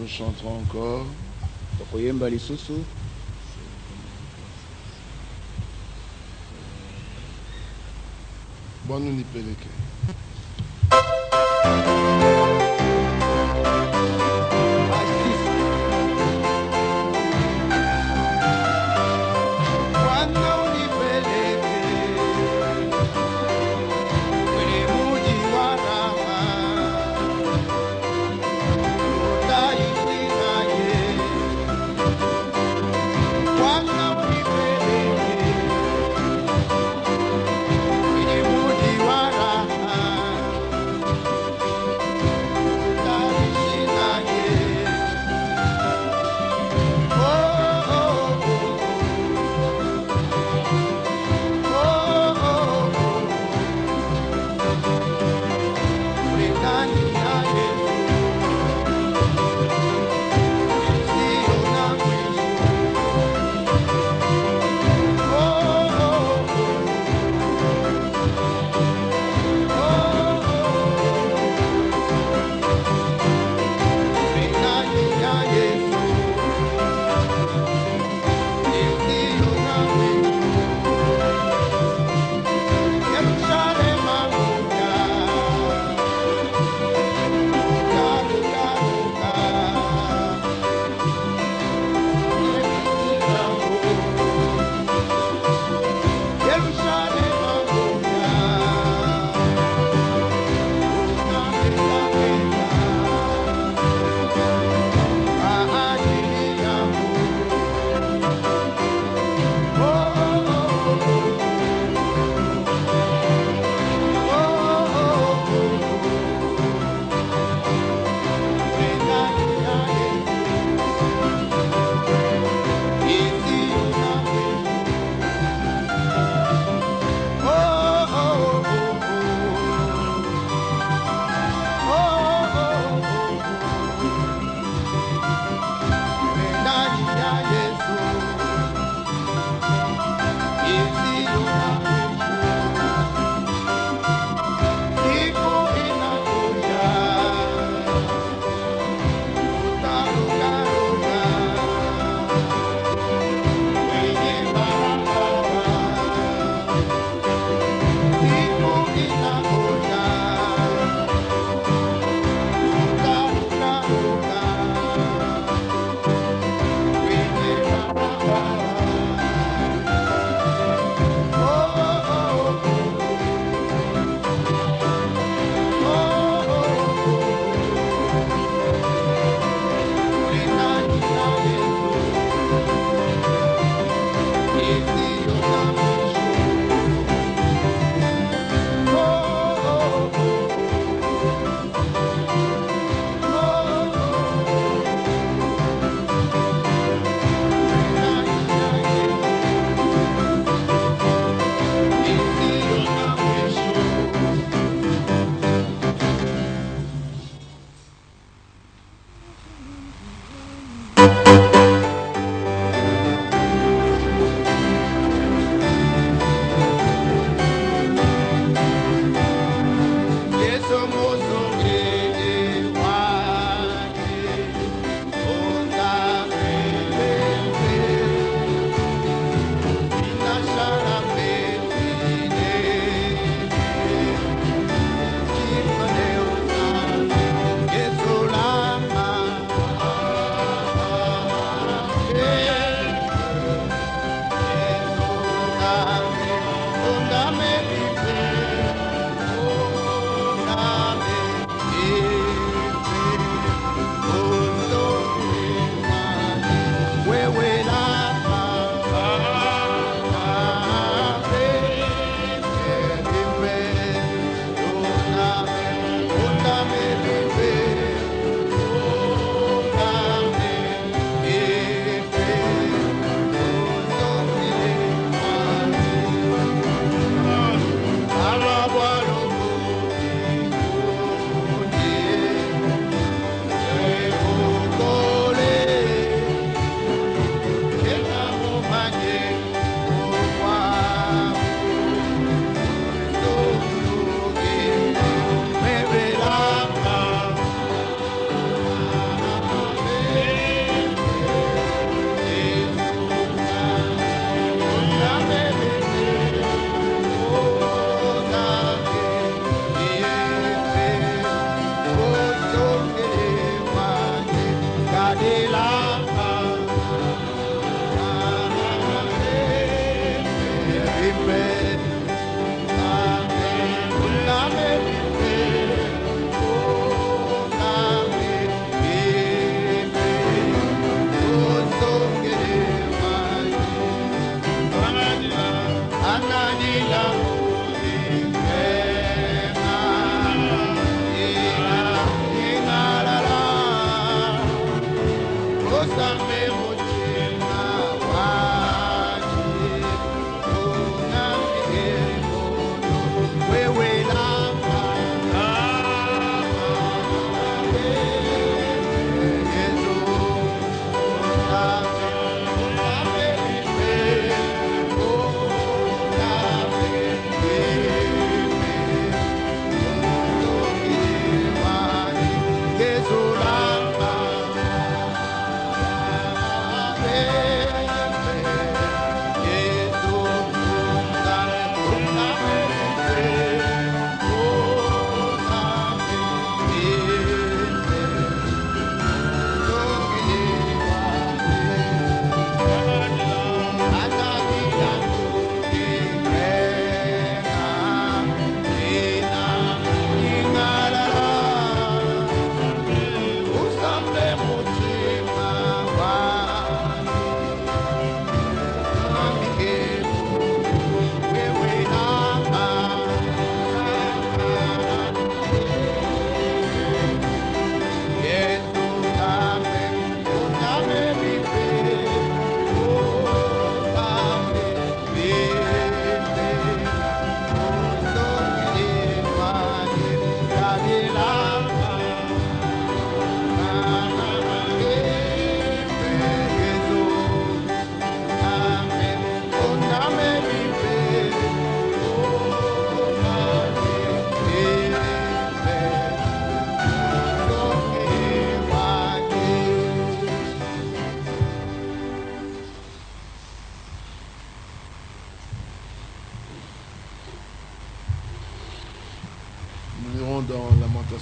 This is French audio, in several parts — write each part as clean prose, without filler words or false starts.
Nous chanterons encore. Tokoyemba lisusu. Bon, nous n'y peleke.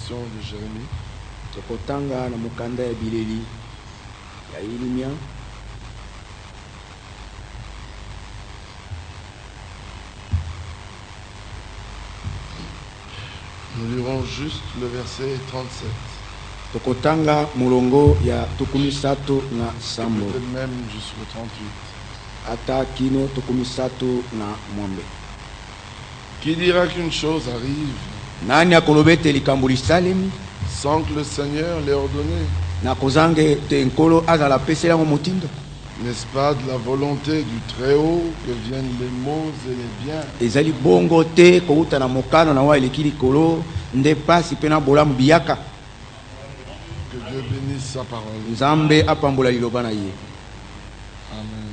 révélation de Jérémie. Tokotanga na mukanda ya bileli ya Ilimia. Nous lirons juste le verset 37. Tokotanga mulongo ya tukumisato na sambo. Peut-être même jusqu'au 38. Ata kino tukumisato na mwambe. Qui dira qu'une chose arrive Nani akolobete likambo lisalemi sans que le Seigneur l'ait ordonné? na kozange te nkolo azala pesela ngo motindo? N'est-ce pas de la volonté du Très-Haut que viennent les maux et les biens? Ezali bongo te kouta na mokano na wa eleki likolo nde pasi pena bolamu biyaka. Que Dieu bénisse sa parole. Nzambe apambola liloba na ye. Amen.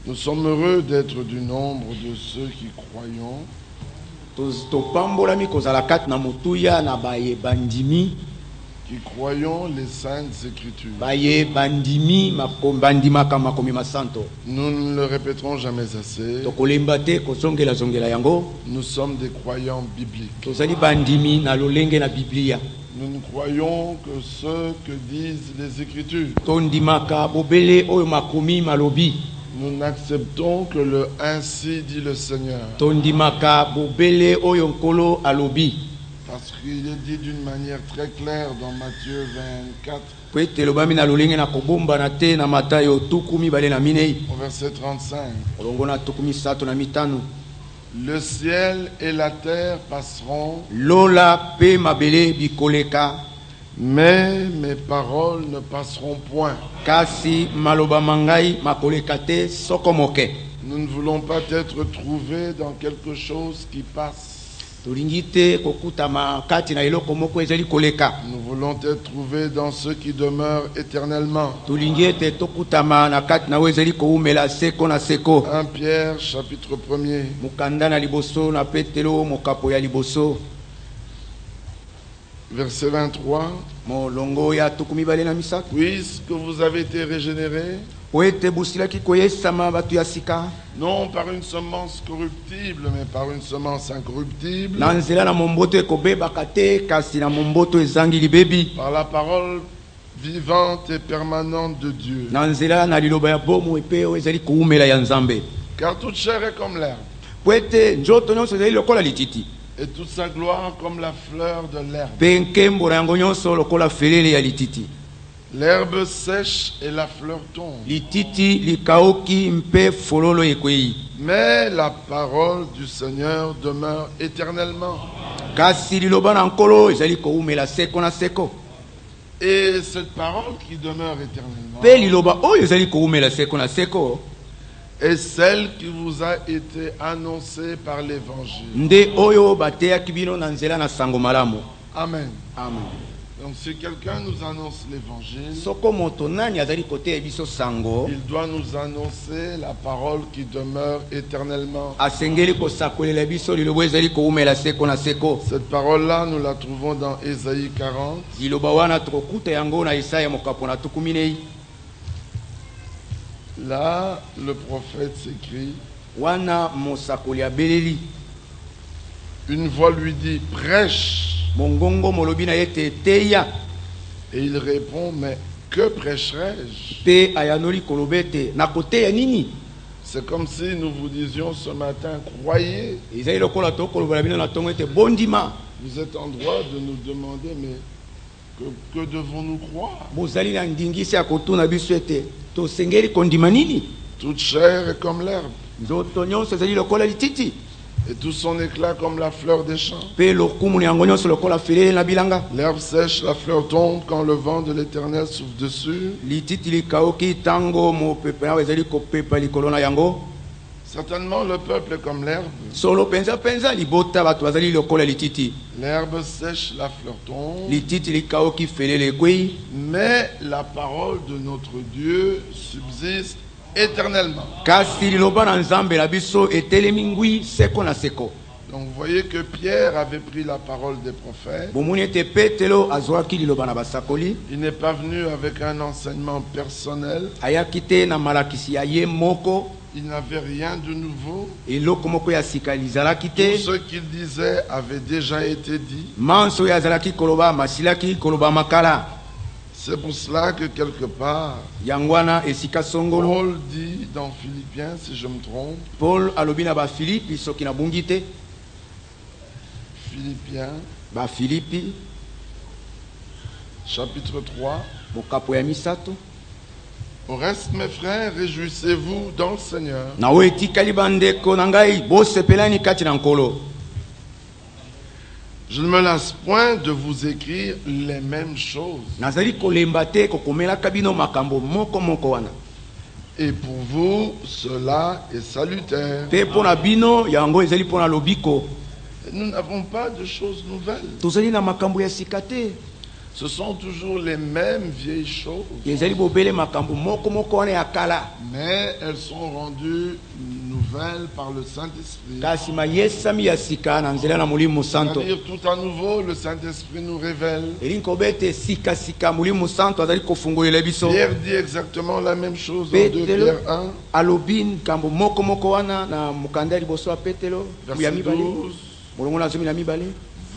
Nous sommes heureux d'être du nombre de ceux qui croyons Topambolami kozala kati na motuya na baye bandimi qui croyons les saintes écritures. baye bandimi bandimaka makomi masanto. Nous ne le répéterons jamais assez. Tokolemba te kozongela zongela yango. Nous sommes des croyants bibliques. Tozali bandimi na lolenge na Biblia. Nous ne croyons que ce que disent les Écritures. Tondimaka bobele oyo makomi malobi. Nous n'acceptons que le ainsi dit le Seigneur. Tondimaka bobele oyo nkolo alobi. Parce qu'il est dit d'une manière très claire dans Matthieu 24, Kwete lobami na lolenge na kobomba na te na Matayo tukumi bale na minei. au verset 35. Olongo na tukumi sato na mitano. Le ciel et la terre passeront, Lola pe mabele bikoleka. mais mes paroles ne passeront point. Kasi maloba mangai makoleka te soko moke. Nous ne voulons pas être trouvés dans quelque chose qui passe. Tolingi te kokutama kati na eloko moko ezali koleka. Nous voulons être trouvés dans ceux qui demeurent éternellement. Tolingi te tokutama na kati na ezali koumela seko na seko. 1 Pierre chapitre 1er. Mukanda na liboso na Petelo mokapo ya liboso. Verset 23. Molongo ya tukumi bale na misato. Puisque vous avez été régénérés, Oete busilaki koyesama batu ya sika. non par une semence corruptible, mais par une semence incorruptible, Na nzela na momboto ekobebaka te kasi na momboto ezangi libebi. par la parole vivante et permanente de Dieu. Na nzela na liloba ya bomo epe oyo ezali koumela ya Nzambe. Car toute chair est comme l'herbe, Po ete nzoto nyonso ezali lokola lititi. et toute sa gloire comme la fleur de l'herbe. Pe nkembo na yango nyonso lokola felele ya lititi. L'herbe sèche et la fleur tombe, Lititi likaoki mpe fololo ekwei. mais la parole du Seigneur demeure éternellement. Kasi liloba na nkolo ezali koumela seko na seko. Et cette parole qui demeure éternellement Pe liloba oyo ezali koumela seko na seko est celle qui vous a été annoncée par l'Évangile. nde oyo bateyaki bino na nzela na sango malamu. Amen. Amen. Donc si quelqu'un nous annonce l'Évangile, Soko moto nani azali koteya biso sango, il doit nous annoncer la parole qui demeure éternellement. asengeli kosakolela biso liloba ezali koumela seko na seko. Cette parole-là, nous la trouvons dans Ésaïe 40. Liloba wana tokokuta yango na Isaya mokapo na tukumi nei. Là, le prophète s'écrit, Wana mosakoli abeleli. une voix lui dit, prêche. Mongongo molobi na yete teya. Et il répond, mais que prêcherai-je? Pe ayanoli kolobete na koteya nini? C'est comme si nous vous disions ce matin, croyez. Ezali lokola to koloba bino na tongo ete bondima. Vous êtes en droit de nous demander, mais que devons-nous croire? Bozali na ndingisi ya kotuna biso ete tosengeli kondima nini? Toute chair est comme l'herbe, Nzoto nyonso ezali lokola lititi. et tout son éclat comme la fleur des champs. Pe lokumu ni yango nyonso lokola felele na bilanga. L'herbe sèche, la fleur tombe quand le vent de l'Éternel souffle dessus. Lititi likaoki tango mopepe na ezali kopepa likolo na yango. Certainement, le peuple est comme l'herbe. Solo penza penza libota bato bazali lokola lititi. L'herbe sèche, la fleur tombe. Lititi likaoki felele ekwei. Mais la parole de notre Dieu subsiste éternellement. Kasi liloba na Nzambe na biso etelemi ngwi seko na seko. Donc vous voyez que Pierre avait pris la parole des prophètes. Bomoni ete Petelo azwaki liloba na basakoli. Il n'est pas venu avec un enseignement personnel. Ayaki te na malakisi ya ye moko. il n'avait rien de nouveau. eloko moko ya sika lizalaki Tout te. ce qu'il disait avait déjà été dit. Manso oyo azalaki koloba masilaki koloba makala. C'est pour cela que quelque part, Yango wana esika songolo Paul dit dans Philippiens, si je me trompe, Paul alobi na bafilipi soki nabungi te, Philippiens, bafilipi chapitre 3, mokapo ya misato. au reste, mes frères, réjouissez-vous dans le Seigneur. Na oyo etikali bandeko na ngai bosepelani kati na nkolo. Je ne me lasse point de vous écrire les mêmes choses. Nazali kolemba te kokomelaka bino makambo moko moko wana. Et pour vous, cela est salutaire. Pe pona bino yango ezali pona lobiko. Nous n'avons pas de choses nouvelles. Tozali na makambo ya sika te. Ce sont toujours les mêmes vieilles choses, Ezali bobele makambo moko moko wana ya kala. mais elles sont rendues nouvelles par le Saint-Esprit. Kasi mayesami ya sika na nzela na Molimo Santo. C'est-à-dire tout à nouveau, le Saint-Esprit nous révèle. Elinko bete sika sika Molimo Santo azali kofungolela biso. Pierre dit exactement la même chose dans Petelo 2 Pierre 1, alobin kambo moko moko wana na mukanda liboso ya Petelo ya verset mibale. 12. Molongo na zomi na mibale.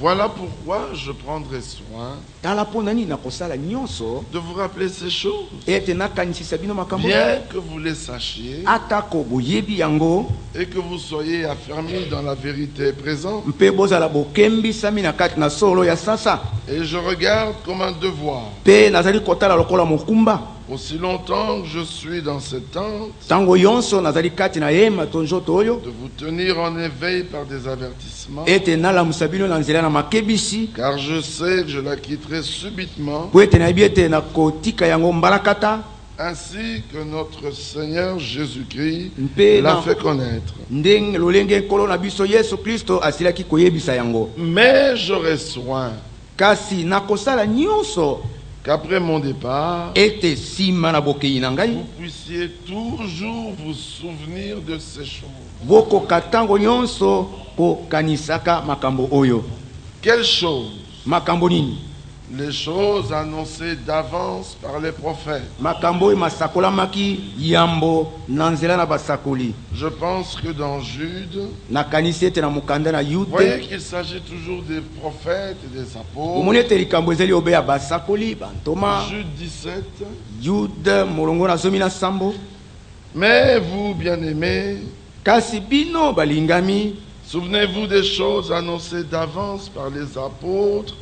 Voilà pourquoi je prendrai soin Tala pona nini na kosala nyonso de vous rappeler ces choses, ete nakanisisa bino makambo bien que vous les sachiez atako boyebi yango et que vous soyez affermis dans la vérité présente. mpe bozala bokembisami na kati na solo ya sasa. Et je regarde comme un devoir, Mpe nazali kotala lokola mokumba aussi longtemps que je suis dans cette tente, ntango yonso nazali kati na yema to nzoto oyo de vous tenir en éveil par des avertissements, ete nalamusa bino na nzela na makebisi car je sais que je la quitterai subitement, po ete nayebi ete nakotika yango mbalakata. ainsi que notre Seigneur Jésus-Christ Mpe l'a na fait connaître. ndenge lolenge nkolo na biso Yesu Kristo asilaki koyebisa yango. Mais j'aurai soin Kasi nakosala nyonso qu'après mon départ, ete nsima na bokei na ngai vous puissiez toujours vous souvenir de ces choses. bokoka ntango nyonso kokanisaka makambo oyo. Quelles choses? Makambo nini? Les choses annoncées d'avance par les prophètes. Makambo oyo masakolamaki yambo na nzela na basakoli. Je pense que dans Jude, Nakanisi ete na mokanda na vous voyez Yude qu'il s'agit toujours des prophètes et des apôtres. omoni ete likambo ezali obe ya basakoli bantoma. Jude 17. Yude molongo na zomi na sambo. Mais vous, bien-aimés, Kasi bino balingami souvenez-vous des choses annoncées d'avance par les apôtres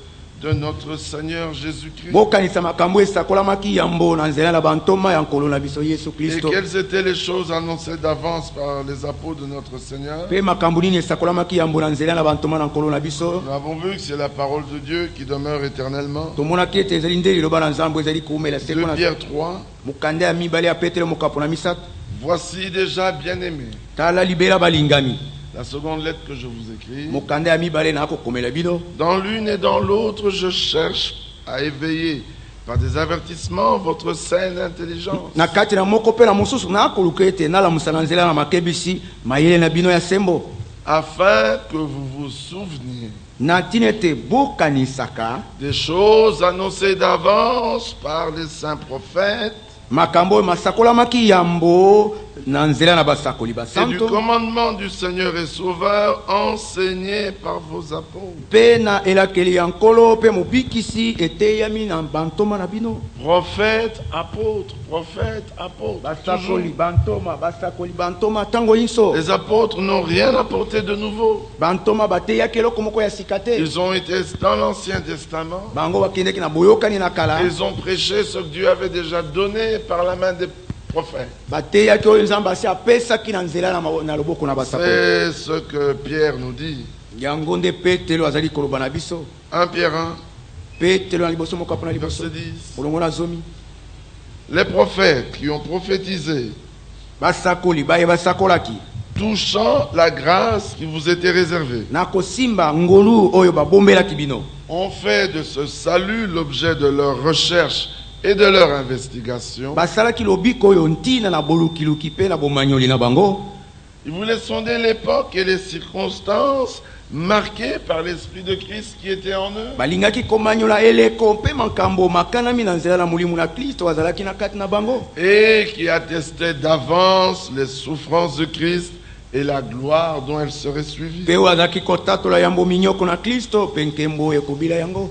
de notre Seigneur Jésus-Christ. bokanisa makambo esakolamaki yambo na nzela na bantoma ya nkolo na biso Yesu Et Kristo. quelles étaient les choses annoncées d'avance par les apôtres de notre Seigneur? Pe makambo nini esakolamaki yambo na nzela na bantoma na nkolo na biso. Nous avons vu que c'est la parole de Dieu qui demeure éternellement. Tomonaki ete ezali nde liloba na nzambo ezali kuumela 2 seko na Pierre 3. mokanda ya mibale ya Petelo mokapo na misato. Voici déjà bien-aimés. Tala libela balingami. La seconde lettre que je vous écris. Mokanda ya mibale na kokomela bino. Dans l'une et dans l'autre, je cherche à éveiller par des avertissements votre saine intelligence. Na kati na moko pe na mosusu na koluka ete nalamusa na nzela na makebisi mayele na bino ya sembo. Afin que vous vous souveniez Na ntina ete bokanisaka des choses annoncées d'avance par les saints prophètes makambo oyo masakolamaki yambo na nzela na basakoli et du basanto commandement du Seigneur et Sauveur enseigné par vos apôtres, mpe na elakeli ya nkolo mpe mobikisi eteyami na bantoma na bino. prophètes, apôtres, Basakoli toujours. bantoma ntango nyonso Les apôtres n'ont rien apporté de nouveau. bantoma bateyaki eloko moko ya sika te. Ils ont été dans l'Ancien Testament. Bango bakendeki na boyokani na kala Ils ont prêché ce que Dieu avait déjà donné par la main des prophètes. bateyaki oyo nzambe asi apesaki na nzela na loboko na basakoli. C'est ce que Pierre nous dit. Yango nde Petelo azali koloba na biso. 1 Pierre 1, Petelo na liboso mokapo na liboso verset 10. molongo na zomi. Les prophètes qui ont prophétisé Basakoli baye basakolaki touchant la grâce qui vous était réservée na kosimba ngolu oyo babombelaki bino ont fait de ce salut l'objet de leur recherche et de leur investigation. basalaki lobiko oyo ntina na bolukiluki mpe na bomanyoli na bango. Ils voulaient sonder l'époque et les circonstances marqués par l'Esprit de Christ qui était en eux. balingaki komanyola eleko mpe makambo makanami na nzela na molimo na Kristo azalaki na kati na bango, Et qui attestaient d'avance les souffrances de Christ et la gloire dont elles seraient suivies. mpe oyo azalaki kotatola yambo minyoko na Kristo mpe nkembo ekobila yango.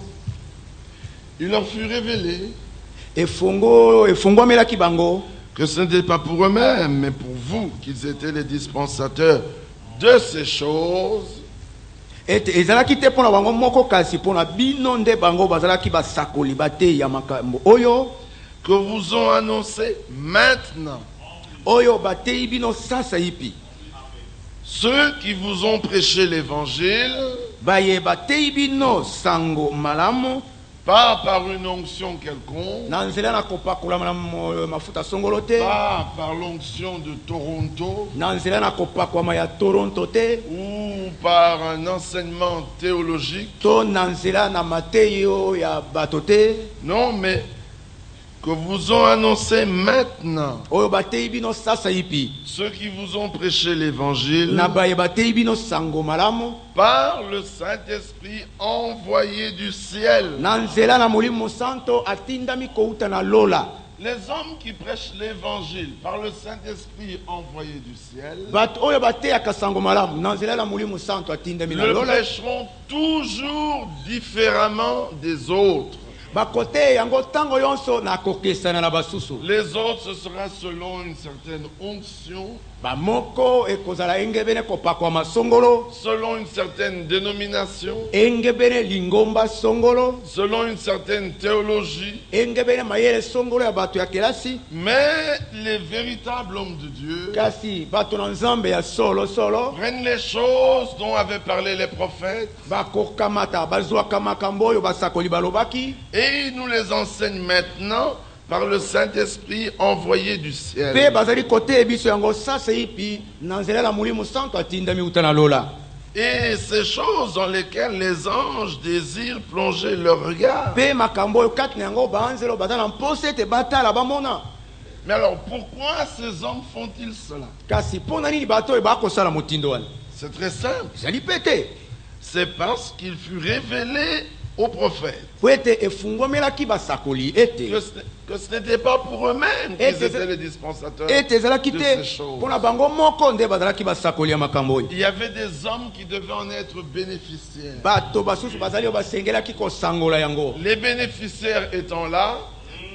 Il leur fut révélé efungwamelaki bango que ce n'était pas pour eux-mêmes, mais pour vous qu'ils étaient les dispensateurs de ces choses, ete ezalaki te mpo na bango moko kasi mpo na bino nde bango bazalaki basakoli bateyi ya makambo oyo que vous ont annoncé maintenant oyo bateyi bino sasa ipi. ceux qui vous ont prêché l'évangile, baye bateyi bino sango malamu pas par une onction quelconque, na nzela na kopakolama na mafuta songolo te, pas par l'onction de Toronto na nzela na kopakwama ya Toronto te, ou par un enseignement théologique, to na nzela na mateyi oyo ya bato te, non, mais que vous ont annoncé maintenant oyo bateyi bino sasa ipi. ceux qui vous ont prêché l'évangile na baye bateyi bino sango malamu par le Saint-Esprit envoyé du ciel. na nzela na molimo santo atindami kouta na lola. Les hommes qui prêchent l'évangile par le Saint-Esprit envoyé du ciel bato oyo bateyaka sango malamu na nzela na molimo santo atindami na le lola prêcheront toujours différemment des autres. bakoteya yango ntango yonso na kokesana na basusu. Les autres, ce sera selon une certaine onction, bamoko ekozala engebene kopakwama songolo, selon une certaine dénomination, engebene lingomba songolo, selon une certaine théologie. engebene mayele songolo ya bato ya kelasi. Mais les véritables hommes de Dieu kasi bato na nzambe ya solo prennent les choses dont avaient parlé les prophètes bakokamata bazwaka makambo oyo basakoli balobaki et ils nous les enseignent maintenant par le Saint-Esprit envoyé du mpe ciel. bazali koteya biso yango sasa ipi na nzela na molimo santo atindami uta na lola. Et ces choses dans lesquelles les anges désirent plonger leur regard. mpe makambo oyo kati na yango baanzelo baza na mposa ete batala bamona. Mais alors pourquoi ces hommes font-ils cela? kasi mpo na nini bato oyo bakosala motindo wana? C'est très simple. ezali mpe te C'est parce qu'il fut révélé aux prophètes po ete efungwamelaki basakoli ete que ce n'était pas pour eux-mêmes qu'ils étaient les dispensateurs ete ezalaki de te ces choses. mpo na bango moko nde bazalaki basakoli ya makambo oyo. Il y avait des hommes qui devaient en être bénéficiaires. bato basusu bazali oyo basengelaki kosangola yango. Les bénéficiaires étant là,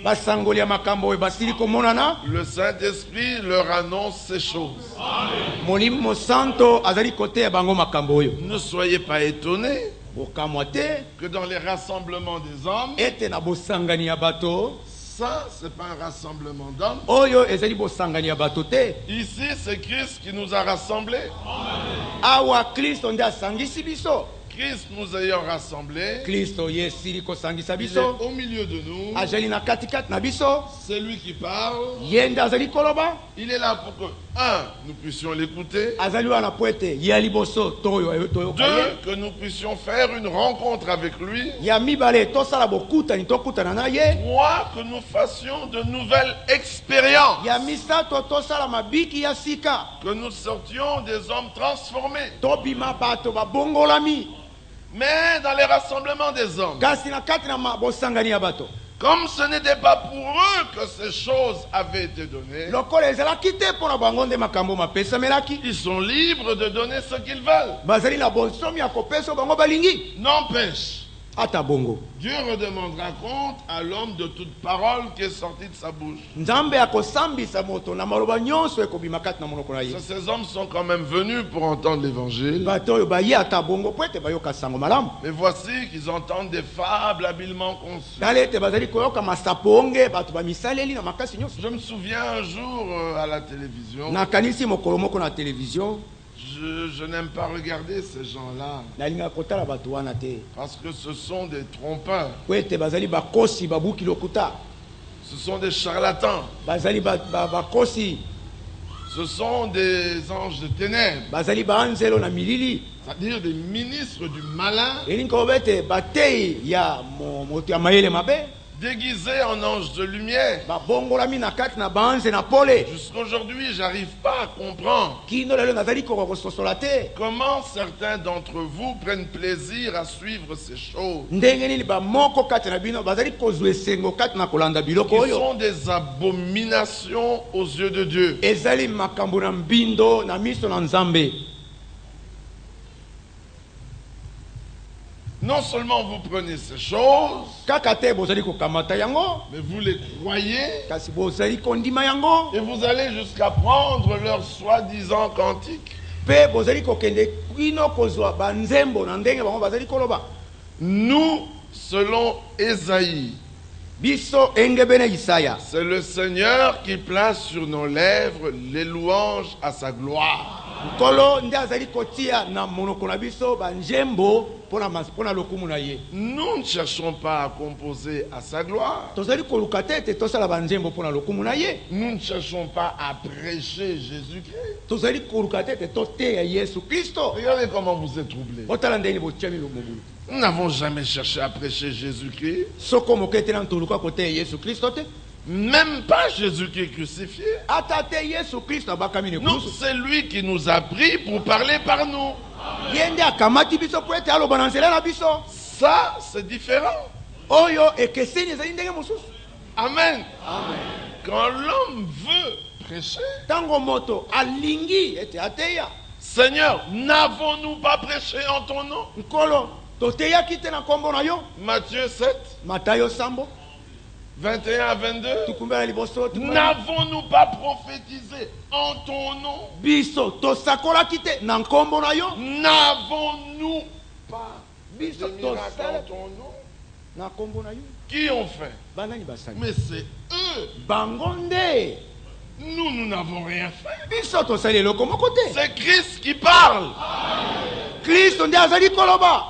basangoli ya makambo oyo basili komonana, le Saint-Esprit leur annonce ces choses. molimo santo azali koteya bango makambo oyo. Ne soyez pas étonnés bokamwa te que dans les rassemblements des hommes, ete na bosangani ya bato ça, c'est pas un rassemblement d'hommes. oyo ezali bosangani ya bato te. Ici, c'est Christ qui nous a rassemblés. awa kristo nde asangisi biso. Christ nous ayant rassemblés, kristo ye esili kosangisa il est biso, au milieu de nous. azali na katikati na biso, C'est lui qui parle. ye nde azali koloba, Il est là pour que, un, nous puissions l'écouter. azali wana po ete ye ya liboso toyoka ye. Deux, que nous puissions faire une rencontre avec lui. ya mibale tosala bokutani tokutana na ye. Trois, que nous fassions de nouvelles expériences. ya misato tosala mabiki ya sika, Que nous sortions des hommes transformés. tobima bato babongolami. Mais dans les rassemblements des hommes, kasi na kati na bosangani ya bato comme ce n'était pas pour eux que ces choses avaient été données, lokola ezalaki te mpo na bango nde makambo mapesamelaki, ils sont libres de donner ce qu'ils veulent. bazali na bonsomi ya kopesa bango balingi N'empêche, ata bongo. Dieu redemandera compte à l'homme de toute parole qui est sortie de sa bouche. nzambe akosambisa moto na maloba nyonso ekobima kati na monoko na ye. Ces hommes sont quand même venus pour entendre l'évangile. bato oyo baye ata bongo po ete bayoka sango malamu. Mais voici qu'ils entendent des fables habilement conçues. tala ete bazali koyoka masaponge bato bamisaleli na makasi nyonso. Je me souviens un jour à la télévision, nakanisi mokolo moko na televizio, je n'aime pas regarder ces gens-là nalingaka kotala bato wana te parce que ce sont des trompeurs, po ete bazali bakosi babuki lokuta, ce sont des charlatans, bazali bakosi, ce sont des anges de ténèbres, bazali baanzelo na milili. c'est-à-dire des ministres du malin, elingi koba ete bateyi ya moto ya mayele mabe, déguisés en anges de lumière. babongolami na kati na banze na pole Jusqu'aujourd'hui, j'arrive pas à comprendre kino lelo nazali kokososola te comment certains d'entre vous prennent plaisir à suivre ces choses. ndenge nini bamoko kati na bino bazali kozwa esengo kati na kolanda biloko Qui oyo sont des abominations aux yeux de Dieu. ezali makambo na mbindo na miso na nzambe. Non seulement vous prenez ces choses, Kaka te bozali kokamata yango mais vous les croyez kasi bozali kondima yango et vous allez jusqu'à prendre leurs soi-disant cantiques. mpe bozali kokende kino kozwa banzembo na ndenge bango bazali koloba. Nous, selon Ésaïe, Biso engebene Isaya c'est le Seigneur qui place sur nos lèvres les louanges à sa gloire. nkolo nde azali kotia na monoko na biso banzembo mpona lokumu na ye. Nous ne cherchons pas à composer à sa gloire. Tozali koluka te ete tosala banzembo mpona lokumu na ye. Nous ne cherchons pas à prêcher Jésus-Christ. Tozali koluka te ete toteya Yesu Kristo. Regardez comment vous êtes troublés. Otala ndenge botiami mobulu. Nous n'avons jamais cherché à prêcher Jésus-Christ. Soko moke te na toluka koteya Yesu Kristo te. Même pas Jésus-Christ crucifié. Ata te Yesu Kristo abakami ne Non, krusu. c'est lui qui nous a pris pour parler par nous. Ye nde akamati biso po ete aloba na nzela na biso. Ça, c'est différent. Oyo ekeseni ezali ndenge mosusu. Amen. Quand l'homme veut prêcher, Tango moto alingi ete ateya. Seigneur, n'avons-nous pas prêché en ton nom? Nkolo toteyaki te na kombo na yo. Matthieu 7, Matayo sambo 21 à 22. tukumbela liboso tukumbela. N'avons-nous pas prophétisé en ton nom? Biso tosakolaki te na nkombo na yo. N'avons-nous pas Biso des miracles en tosala ton nom? na nkombo na yo. Qui ont fait? Banani basali. Mais c'est eux. Bango nde. Nous n'avons rien fait. Biso tosali eloko moko te. C'est Christ qui parle. Kristo nde azali koloba.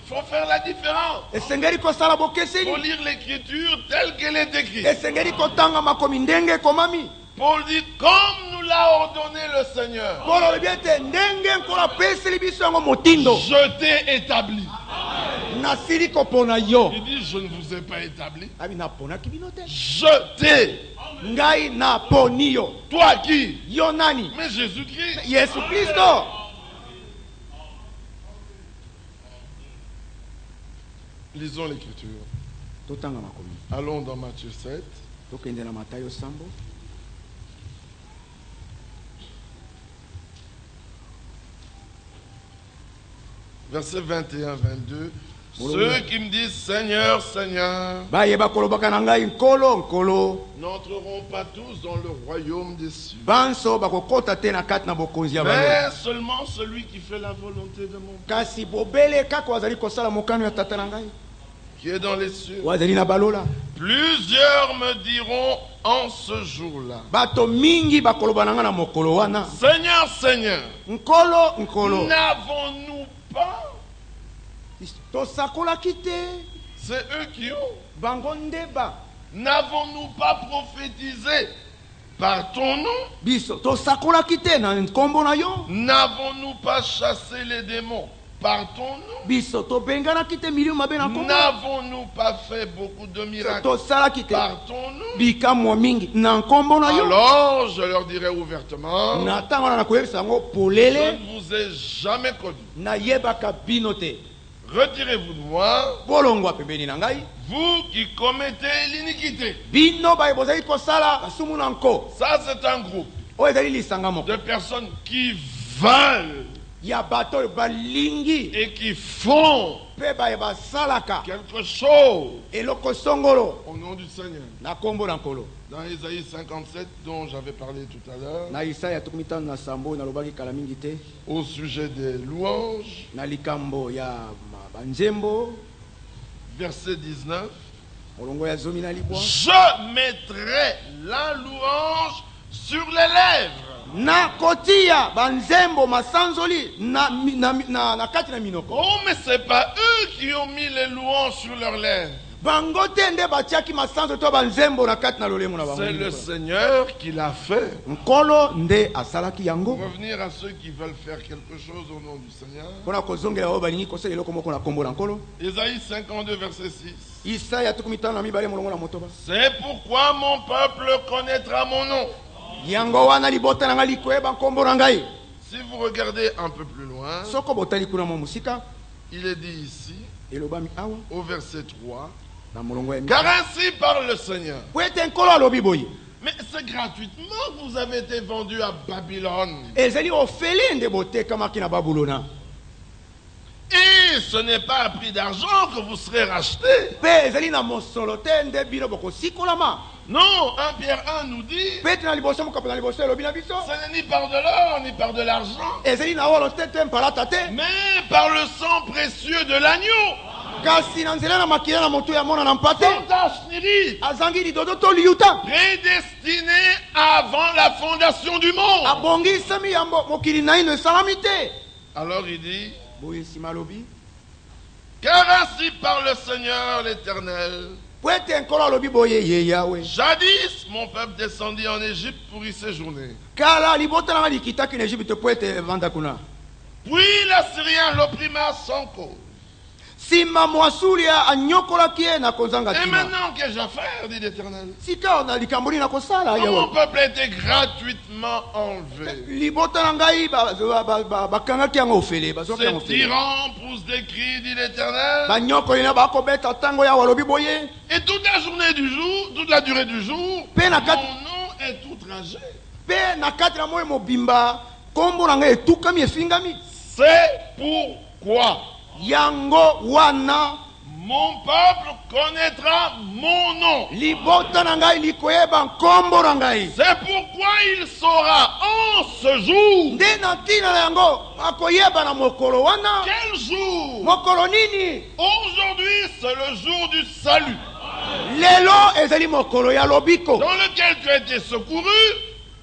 Il faut faire la différence. Esengeli kosala Il faut bokeseni. lire l'écriture telle qu'elle est écrite. Esengeli kotanga makomi ndenge ekomami. Paul dit, comme nous l'a ordonné le Seigneur, Polo olobi ete ndenge nkolo apeseli biso yango motindo. je t'ai établi. Nasili kopona yo. Il dit, je ne vous ai pas établi. Abi naponaki bino te. Je t'ai. Ngai naponi yo. Toi qui? Yo nani? Mais Jésus-Christ. Yesu Kristo. Lisons l'écriture. Totanga makomi. Allons dans Matthieu 7. Tokende na Matayo sambo. Versets 21-22. Ceux qui me disent Seigneur, Seigneur, Bayeba kolobaka na ngai nkolo nkolo. n'entreront pas tous dans le royaume des cieux, Banso bakokota te na kati na bokonzi ya balo. mais seulement celui qui fait la volonté de mon Père Kasi bobele kaka wazali kosala mokano ya tata na ngai. qui est dans les cieux. Wazali na balola. Plusieurs me diront en ce jour-là, Bato mingi bakoloba na nga na mokolo wana. Seigneur, Seigneur, Nkolo nkolo. n'avons-nous pas? Tosakolaki te. C'est eux qui ont. Bango ndeba. N'avons-nous pas prophétisé par ton nom? Biso tosakolaki te na nkombo na yo. N'avons-nous pas chassé les démons par ton nom? Biso tobenganaki te milio mabe na nkombo. N'avons-nous pas fait beaucoup de miracles Tosalaki te. par ton nom? Bikamwa mingi na nkombo na yo. Alors je leur dirai ouvertement, Na ntango wana nakoyebisa yango je polele ne vous ai jamais connu. nayebaka bino te. Retirez-vous de moi, Bolongwa pembeni na ngai. vous qui commettez l'iniquité. Bino baye bozali kosala basumu na nko. Ça, c'est un groupe Oyo ezali lisanga moko. de personnes qui veulent Ya bato oyo balingi et qui font mpe baye basalaka quelque chose eloko songolo au nom du Seigneur. na nkombo na nkolo. Dans Ésaïe 57, dont j'avais parlé tout à l'heure, Na Isaya 53 nalobaki kala mingi te. au sujet des louanges, Na likambo ya banzembo verset 19, molongo ya zomi na libwa. je mettrai la louange sur les lèvres. Na kotia banzembo masanzoli na kati na minoko. Oh, mais c'est pas eux qui ont mis les louanges sur leurs lèvres. bango te nde batiaki masanzo to banzembo na kati na lolemo na bango. C'est le Seigneur qui l'a fait. nkolo nde asalaki yango. Pour revenir à ceux qui veulent faire quelque chose au nom du Seigneur. mpona kozongela oyo balingi kosala eloko moko na nkombo na nkolo. Isaïe 52 verset 6. Isaya 52 molongo na motoba. C'est pourquoi mon peuple connaîtra mon nom. yango wana libota na ngai likoyeba nkombo na ngai. Si vous regardez un peu plus loin, soko botali kuna mo musika il est dit ici, elobami awa au verset 3, na molongo ya car ainsi parle le Seigneur. po ete nkolo alobi boye. Mais c'est gratuitement que vous avez été vendu à Babylone. ezali ofele nde botekamaki na babulona. Et ce n'est pas à prix d'argent que vous serez rachetés. mpe ezali na mosolo te nde bino bokosikolama. Non, 1 Pierre 1 nous dit, mpe ete na liboso mokapo na liboso elobi na biso. ce n'est ni par de l'or ni par de l'argent, ezali na wolo te te mpalata te. mais par le sang précieux de l'agneau, kasi na nzela na makila na moto ya mona na mpa te. sans tache ni ride, azangi lidodo to liuta. prédestiné avant la fondation du monde. abongisami ya mokili na ino esalami te. Alors il dit, boye nsima alobi car ainsi parle le Seigneur l'Éternel. po ete nkolo alobi boye ye yawe. Jadis, mon peuple descendit en Égypte pour y séjourner. kala libota nanga likitaki na Egypte po ete evanda kuna. Puis l'Assyrien l'opprima sans cause. nsima mwasulia anyokolaki ye na kozanga Et tima. maintenant, qu'ai-je à faire, dit l'Éternel? sika na likambo nini na kosala Mon yawe. peuple a été gratuitement enlevé. libota na ngai bakangaki yango ofele bazwaki yango Ces ofele. tyrans poussent des cris, dit l'Éternel. banyokoli na bakobeta ntango yawe alobi boye. Et toute la journée du jour, toute la durée du jour, Pe na kat- mon nom est outragé. mpe na kati na moyo mobimba nkombo na ngai etukami efingami. C'est pourquoi yango wana mon peuple connaîtra mon nom. libota na ngai likoyeba nkombo na ngai. C'est pourquoi il saura en ce jour. nde na ntina na yango akoyeba na mokolo wana. Quel jour? mokolo nini? Aujourd'hui, c'est le jour du salut, lelo ezali mokolo ya lobiko. dans lequel tu as été secouru.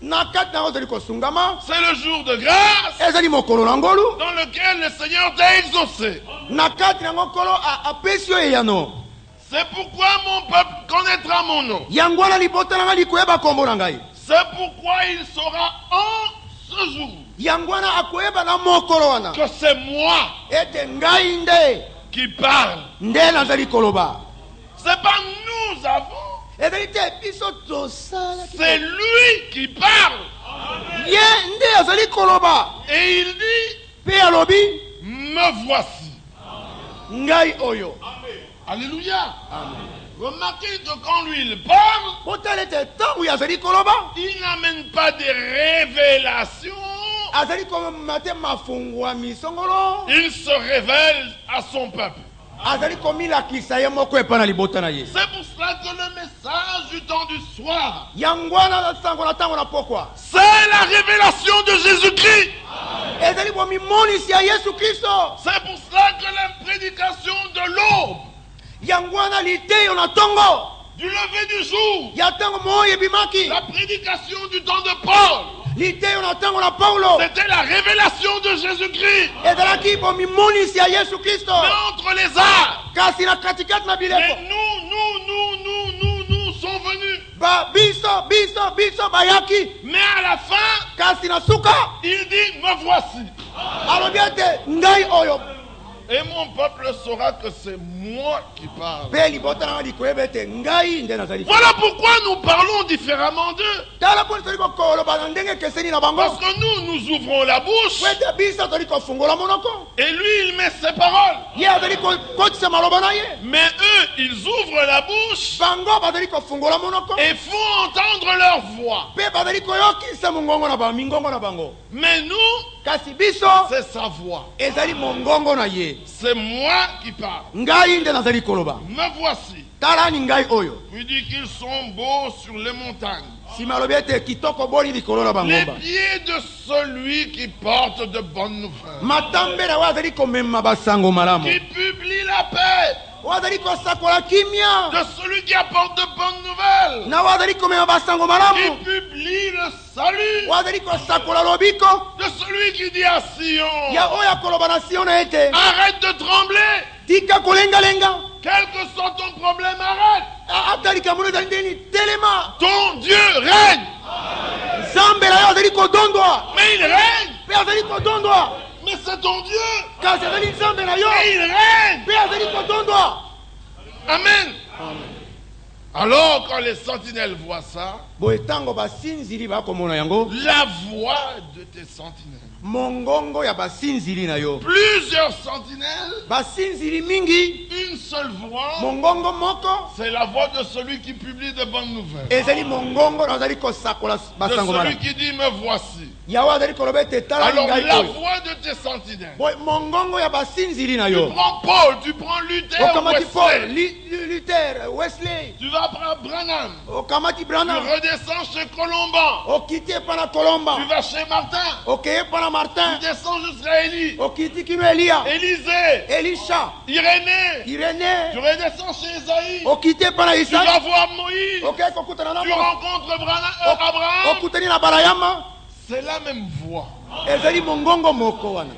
na kati na yango ezali kosungama. C'est le jour de grâce, ezali mokolo na ngolu. dans lequel le Seigneur t'a exaucé. na kati na yango nkolo apesi yo eyano. C'est pourquoi mon peuple connaîtra mon nom. yango wana libota na ngai likoyeba nkombo na ngai. C'est pourquoi il saura en ce jour yango wana akoyeba na mokolo wana que c'est moi ete ngai nde qui parle. nde nazali koloba. C'est pas nous avons, ezali te biso tosala. c'est lui qui parle. ye nde azali koloba. Et il dit, mpe alobi me voici. ngai oyo. Alléluia. Remarquez que quand lui il parle, botala ete ntango ye azali koloba il n'amène pas des révélations. azali komema te mafungwami songolo. Il se révèle à son peuple. azali komilakisa ye moko epai na libota na ye. C'est pour cela que le message du temps du soir, yango wana sango na ntango na pokwa c'est la révélation de Jésus-Christ. ezali bomimonisi ya yesu kristo. C'est pour cela que la prédication de l'aube, yango wana liteyo na ntongo du lever du jour, ya ntango moyo ebimaki. la prédication du temps de Paul, liteyo na ntango na paulo c'était la révélation de Jésus-Christ. ezalaki bomimonisi ya yesu kristo. Mais entre les arts, kasi na katikati na mais bileko nous sont venus. biso bayaki. Mais à la fin, kasi na suka il dit, me voici. alobi ete ngai oyo. Et mon peuple saura que c'est moi qui parle. mpe libota nanga likoyeba ete ngai nde nazali. Voilà pourquoi nous parlons différemment d'eux. tala mpo tozali kokoloba na ndenge ekeseni na bango. Parce que nous ouvrons la bouche po ete biso tozali kofungola monoko. et lui, il met ses paroles. ye azali kokotisa maloba na ye. Mais eux, ils ouvrent la bouche bango bazali kofungola monoko. et font entendre leur voix. mpe bazali koyokisa mongongo na bango mingongo na bango. Mais nous, kasi biso c'est sa voix. ezali mongongo na ye. C'est moi qui parle. ngai nde nazali koloba. Me voici. talani ngai oyo. Puis dit qu'ils sont beaux sur les montagnes. nsima alobi ete kitoko boli likolo na Les bangomba. pieds de celui qui porte de bonnes nouvelles, matambe na oyo azali komema basango malamu. qui publie la paix, oyo azali kosakola kimia. de celui qui apporte de bonnes nouvelles, na oyo azali komema basango qui malamu. publie le salut, oyo azali kosakola lobiko. de celui qui dit à Sion, ya oyo akoloba na sio na ete arrête de trembler, tika kolengalenga. Quel que soit ton problème, arrête. ata likambo ezali ndeni telema Ton Dieu règne. nzambe na yo azali kodondwa Mais il règne. mpe azali kodondwa Mais c'est ton Dieu. kasi azali nzambe na yo Et il règne. mpe azali kodondwa. Amen. Alors, quand les sentinelles voient ça, boye ntango basinzili bakomona yango la voix de tes sentinelles, mongongo ya basinzili na yo plusieurs sentinelles, basinzili mingi une seule voix, mongongo moko c'est la voix de celui qui publie de bonnes nouvelles. ezali mongongo na azali kosakola De basango celui malamu qui dit, me voici. yawe azali koloba ete tala Alors, ngai la oyo voix de tes sentinelles. boye mongongo ya basinzili na Tu yo prends Paul, tu prends Luther, okamati paul Wesley. luther wesley Tu vas prendre Branham. okamati Tu branham redescends chez Colomban. okiti epa na kolomba Tu vas chez Martin. okeye epa na Tu martin descends jusqu'à Élie. okiti kino eliya Élisée. elisha Irénée. Tu irene redescends chez Isaïe. okiti epa na Tu isaki vas voir Moïse. okeye kokutana na Tu mo rencontres Abraham. okutani na balayama C'est la même voix. ezali mongongo moko wana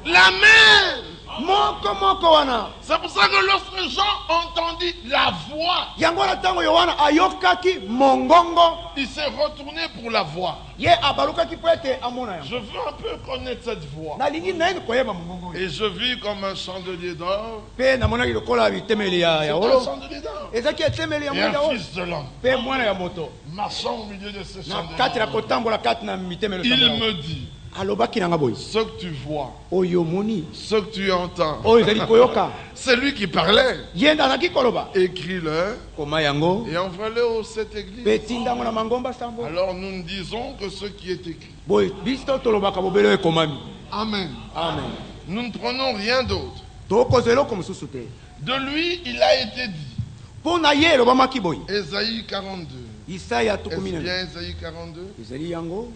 La même. moko wana. C'est pour ça que lorsque Jean entendit la voix, yango wana ntango yohana ayokaki mongongo il s'est retourné pour la voix. ye abalukaki mpo ete amona yango Je veux un peu connaître cette voix. nalingi nayebi koyeba mongongo oyo Et je vis comme un chandelier d'or. mpe namonaki lokola bitemeli C'est ya un wolo chandelier d'or. ezaki etemeli ya Et mwinda un oyo fils de l'homme mpe mwana ya moto marchant au milieu de ce na kati na chandelier. kotambola kati na mitemelo Il sambo. me dit, alobaki nanga boye ce que tu vois, oyo omoni ce que tu entends, oyo ezali koyoka c'est lui qui parlait. ye nde azalaki koloba Écris-le koma yango et envoie-le au cette église. mpe tindango na mangomba sambo Alors nous ne disons que ce qui est écrit. boye biso tolobaka bobele oyo ekomami Amen. amen Nous ne prenons rien d'autre. tokozwa eloko mosusu te De lui, il a été dit. mpo na ye elobamaki boye Ésaïe 42. isaya Est-ce tukumi bien Ésaïe 42? ezali yango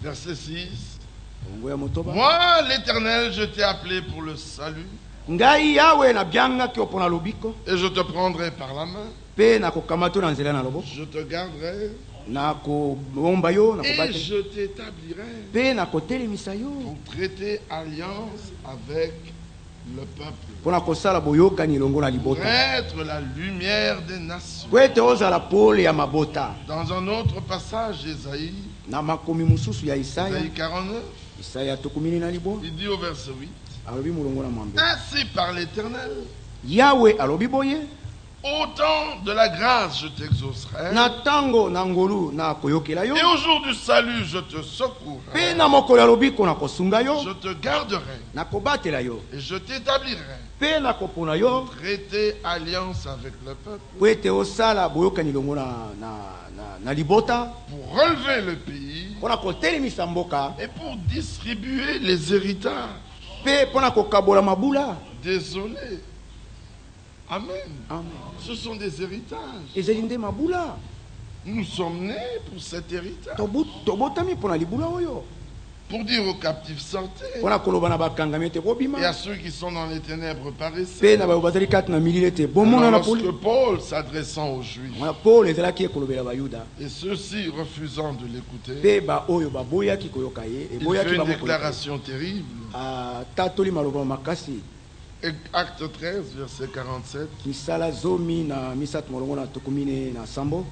Verset 6. bongo ya motoba Moi, l'Éternel, je t'ai appelé pour le salut ngai yawe nabyangaki yo mpo na lobiko et je te prendrai par la main. mpe nakokamata yo na nzela na loboko Je te garderai nakobomba yo et nakobate je t'établirai mpe nakotelemisa yo pour traiter alliance avec le peuple. mpo na kosala boyokani elongo na Pour libota être la lumière des nations. po ete ozala pole ya mabota Dans un autre passage, Ésaïe, na makomi mosusu ya Ésaïe isaya 49, isaya tukumini na libwa il dit au verset 8, alobi molongo na mwambe ainsi par l'Éternel, yawe alobi boye au temps de la grâce, je t'exaucerai. na ntango na ngolu nakoyokela yo Et au jour du salut, je te secouerai. mpe na mokolo ya lobiko nakosunga yo Je te garderai nakobatela yo et je t'établirai. mpe nakopona yo Traiter alliance avec le peuple po ete osala boyokani elongo na libota pour relever le pays mpo na kotelemisa mboka et pour distribuer les héritages. mpe mpo na kokabola mabula. Désolé. Amen. Amen. Ce sont des héritages. ezali nde mabula Nous sommes nés pour cet héritage. tobotami mpo na libula oyo Pour dire aux captifs, sortez. mpo na koloba na bakangami ete Et bobima à ceux qui sont dans les ténèbres, mpe paraissez. na bayo bazali kati na milili ete bomona na Alors, poli lorsque Paul, s'adressant aux Juifs, mwana paul ezalaki ekolobela bayuda et ceux-ci refusant de l'écouter, mpe baoyo baboyaki koyoka ye il eboyaki fait une bango koyoka ye. déclaration terrible. atatoli maloba makasi Et Acte 13, verset 47. misala zomi na misato molongo na tukumine na sambo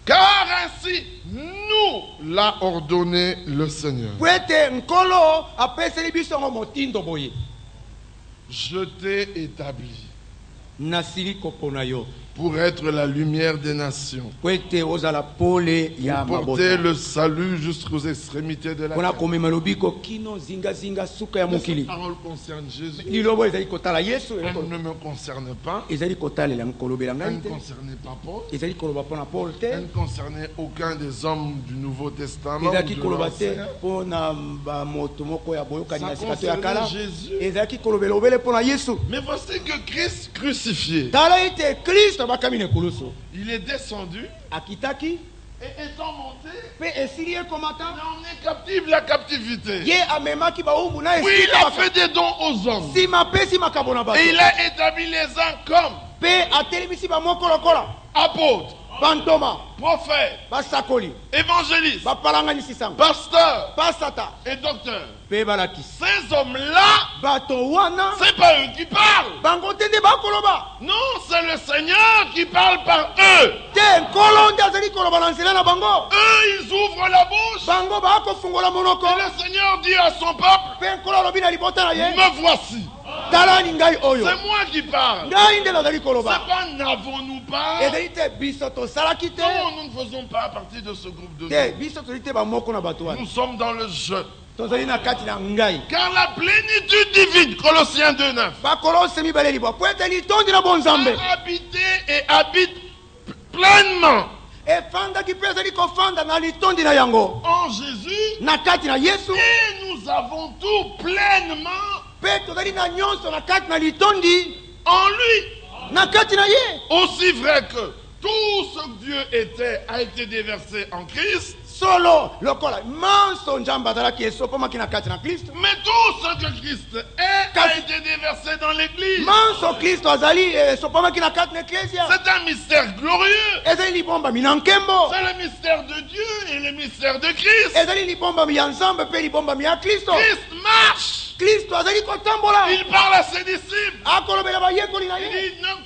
Car ainsi nous l'a ordonné le Seigneur. po ete nkolo apeseli biso yango motindo boye Je t'ai établi nasili kopona yo pour être la lumière des nations, po ete ozala pole ya pour porter mabota le salut jusqu'aux extrémités de la mpona terre. komema lobiko kino zingazinga suka ya Mais cette mokili parole concerne Jésus. lilobo ezali kotala yesu Elle ne me concerne pas. ezali kotalela kolobela Elle ngai ne te concernait pas Paul. ezali koloba mpona paul te Elle ne concernait aucun des hommes du Nouveau Testament. Ou ezalaki de koloba te l'Ancien. mpona bamoto moko ya boyokani Ça na sika to ya kala concernait Jésus. ezalaki kolobela obele mpona yesu Mais voici que Christ crucifié, tala ete kristo bakami na ekulusu il est descendu akitaki et étant monté, mpe esili il ekomata a emmené captive la captivité. ye amemaki bawumbu na Oui, il a fait des dons aux hommes. nsima apesi makambo na bato Et il a établi les uns comme mpe atelemisi bamoko lokola apôtres, bantoma prophètes, basakoli évangélistes, bapalanganisi sango pasteurs pasata et docteurs. mpe balakisi Ces hommes-là, bato wana c'est pas eux qui parlent. bango te nde bakoloba Non, c'est le Seigneur qui parle par eux. te nkolo nde azali koloba na nzela na bango Eux, ils ouvrent la bouche. bango bakofungola monoko Et le Seigneur dit à son peuple, mpe nkolo alobi na libota na ye me voici. talani ngai oyo C'est moi qui parle. ngai nde nazali C'est koloba pas n'avons-nous pas. ezali te biso tosalaki te Non, nous ne faisons pas partie de ce groupe de te gens. biso tozali te bamoko na bato wana Nous sommes dans le jeu. tozali na kati na ngai Car la plénitude divine, Colossiens 2,9, bakolose mibale libwa po ete litondi na bonzambe a habité et habite pleinement efandaki mpe ezali kofanda na litondi na yango en Jésus. na kati na yesu Et nous avons tout pleinement mpe tozali na nyonso na kati na litondi en lui. na kati na ye Aussi vrai que tout ce que Dieu était a été déversé en Christ, solo lokola manso nzambe azalaki esopomaki na kati na kristo mais tout ce que Christ est a été déversé dans l'Église. manso kristo azali esopomaki na kati na eklesia C'est un mystère glorieux. ezali libombami na nkembo C'est le mystère de Dieu et le mystère de Christ. ezali libombami ya nzambe mpe libombami ya kristo Christ marche. kristo azali kotambola Il parle à ses disciples. akolobela bayekoli na Il ye dit non,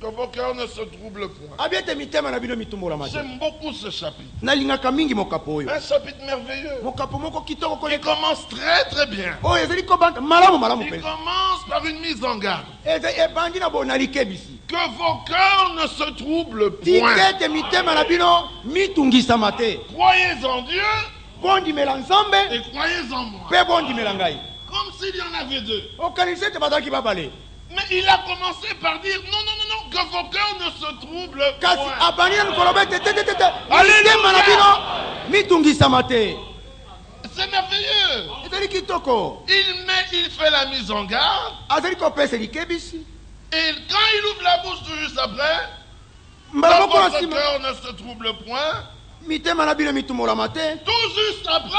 que vos cœurs ne se troublent point. abi ete mitema na bino mitumbolama te J'aime beaucoup ce chapitre. nalingaka mingi mokapo oyo Un chapitre merveilleux. mokapo moko kitoko Il koleka commence très très bien. oyo ezali kobanda malamu malamu Il mpenza commence par une mise en garde. ebandi na bona likebisi Que vos cœurs ne se troublent tika point. ete mitema na bino mitungisama te Croyez en Dieu bondimela nzambe et croyez en moi. mpe bondimela ngai Comme s'il y en avait deux. okanisi ete bazalaki babale Mais il a commencé par dire non, non, non, non, que vos cœurs ne se troublent kasi point. abandi na koloba ete tetetete Alléluia. mitema na bino mitungisama te C'est merveilleux. ezali kitoko Il fait la mise en garde. azali kopesa likebisi Et quand il ouvre la bouche tout juste après, mbala que moko na votre nsima cœur ne se trouble point. mitema na bino mitumolama te Tout juste après,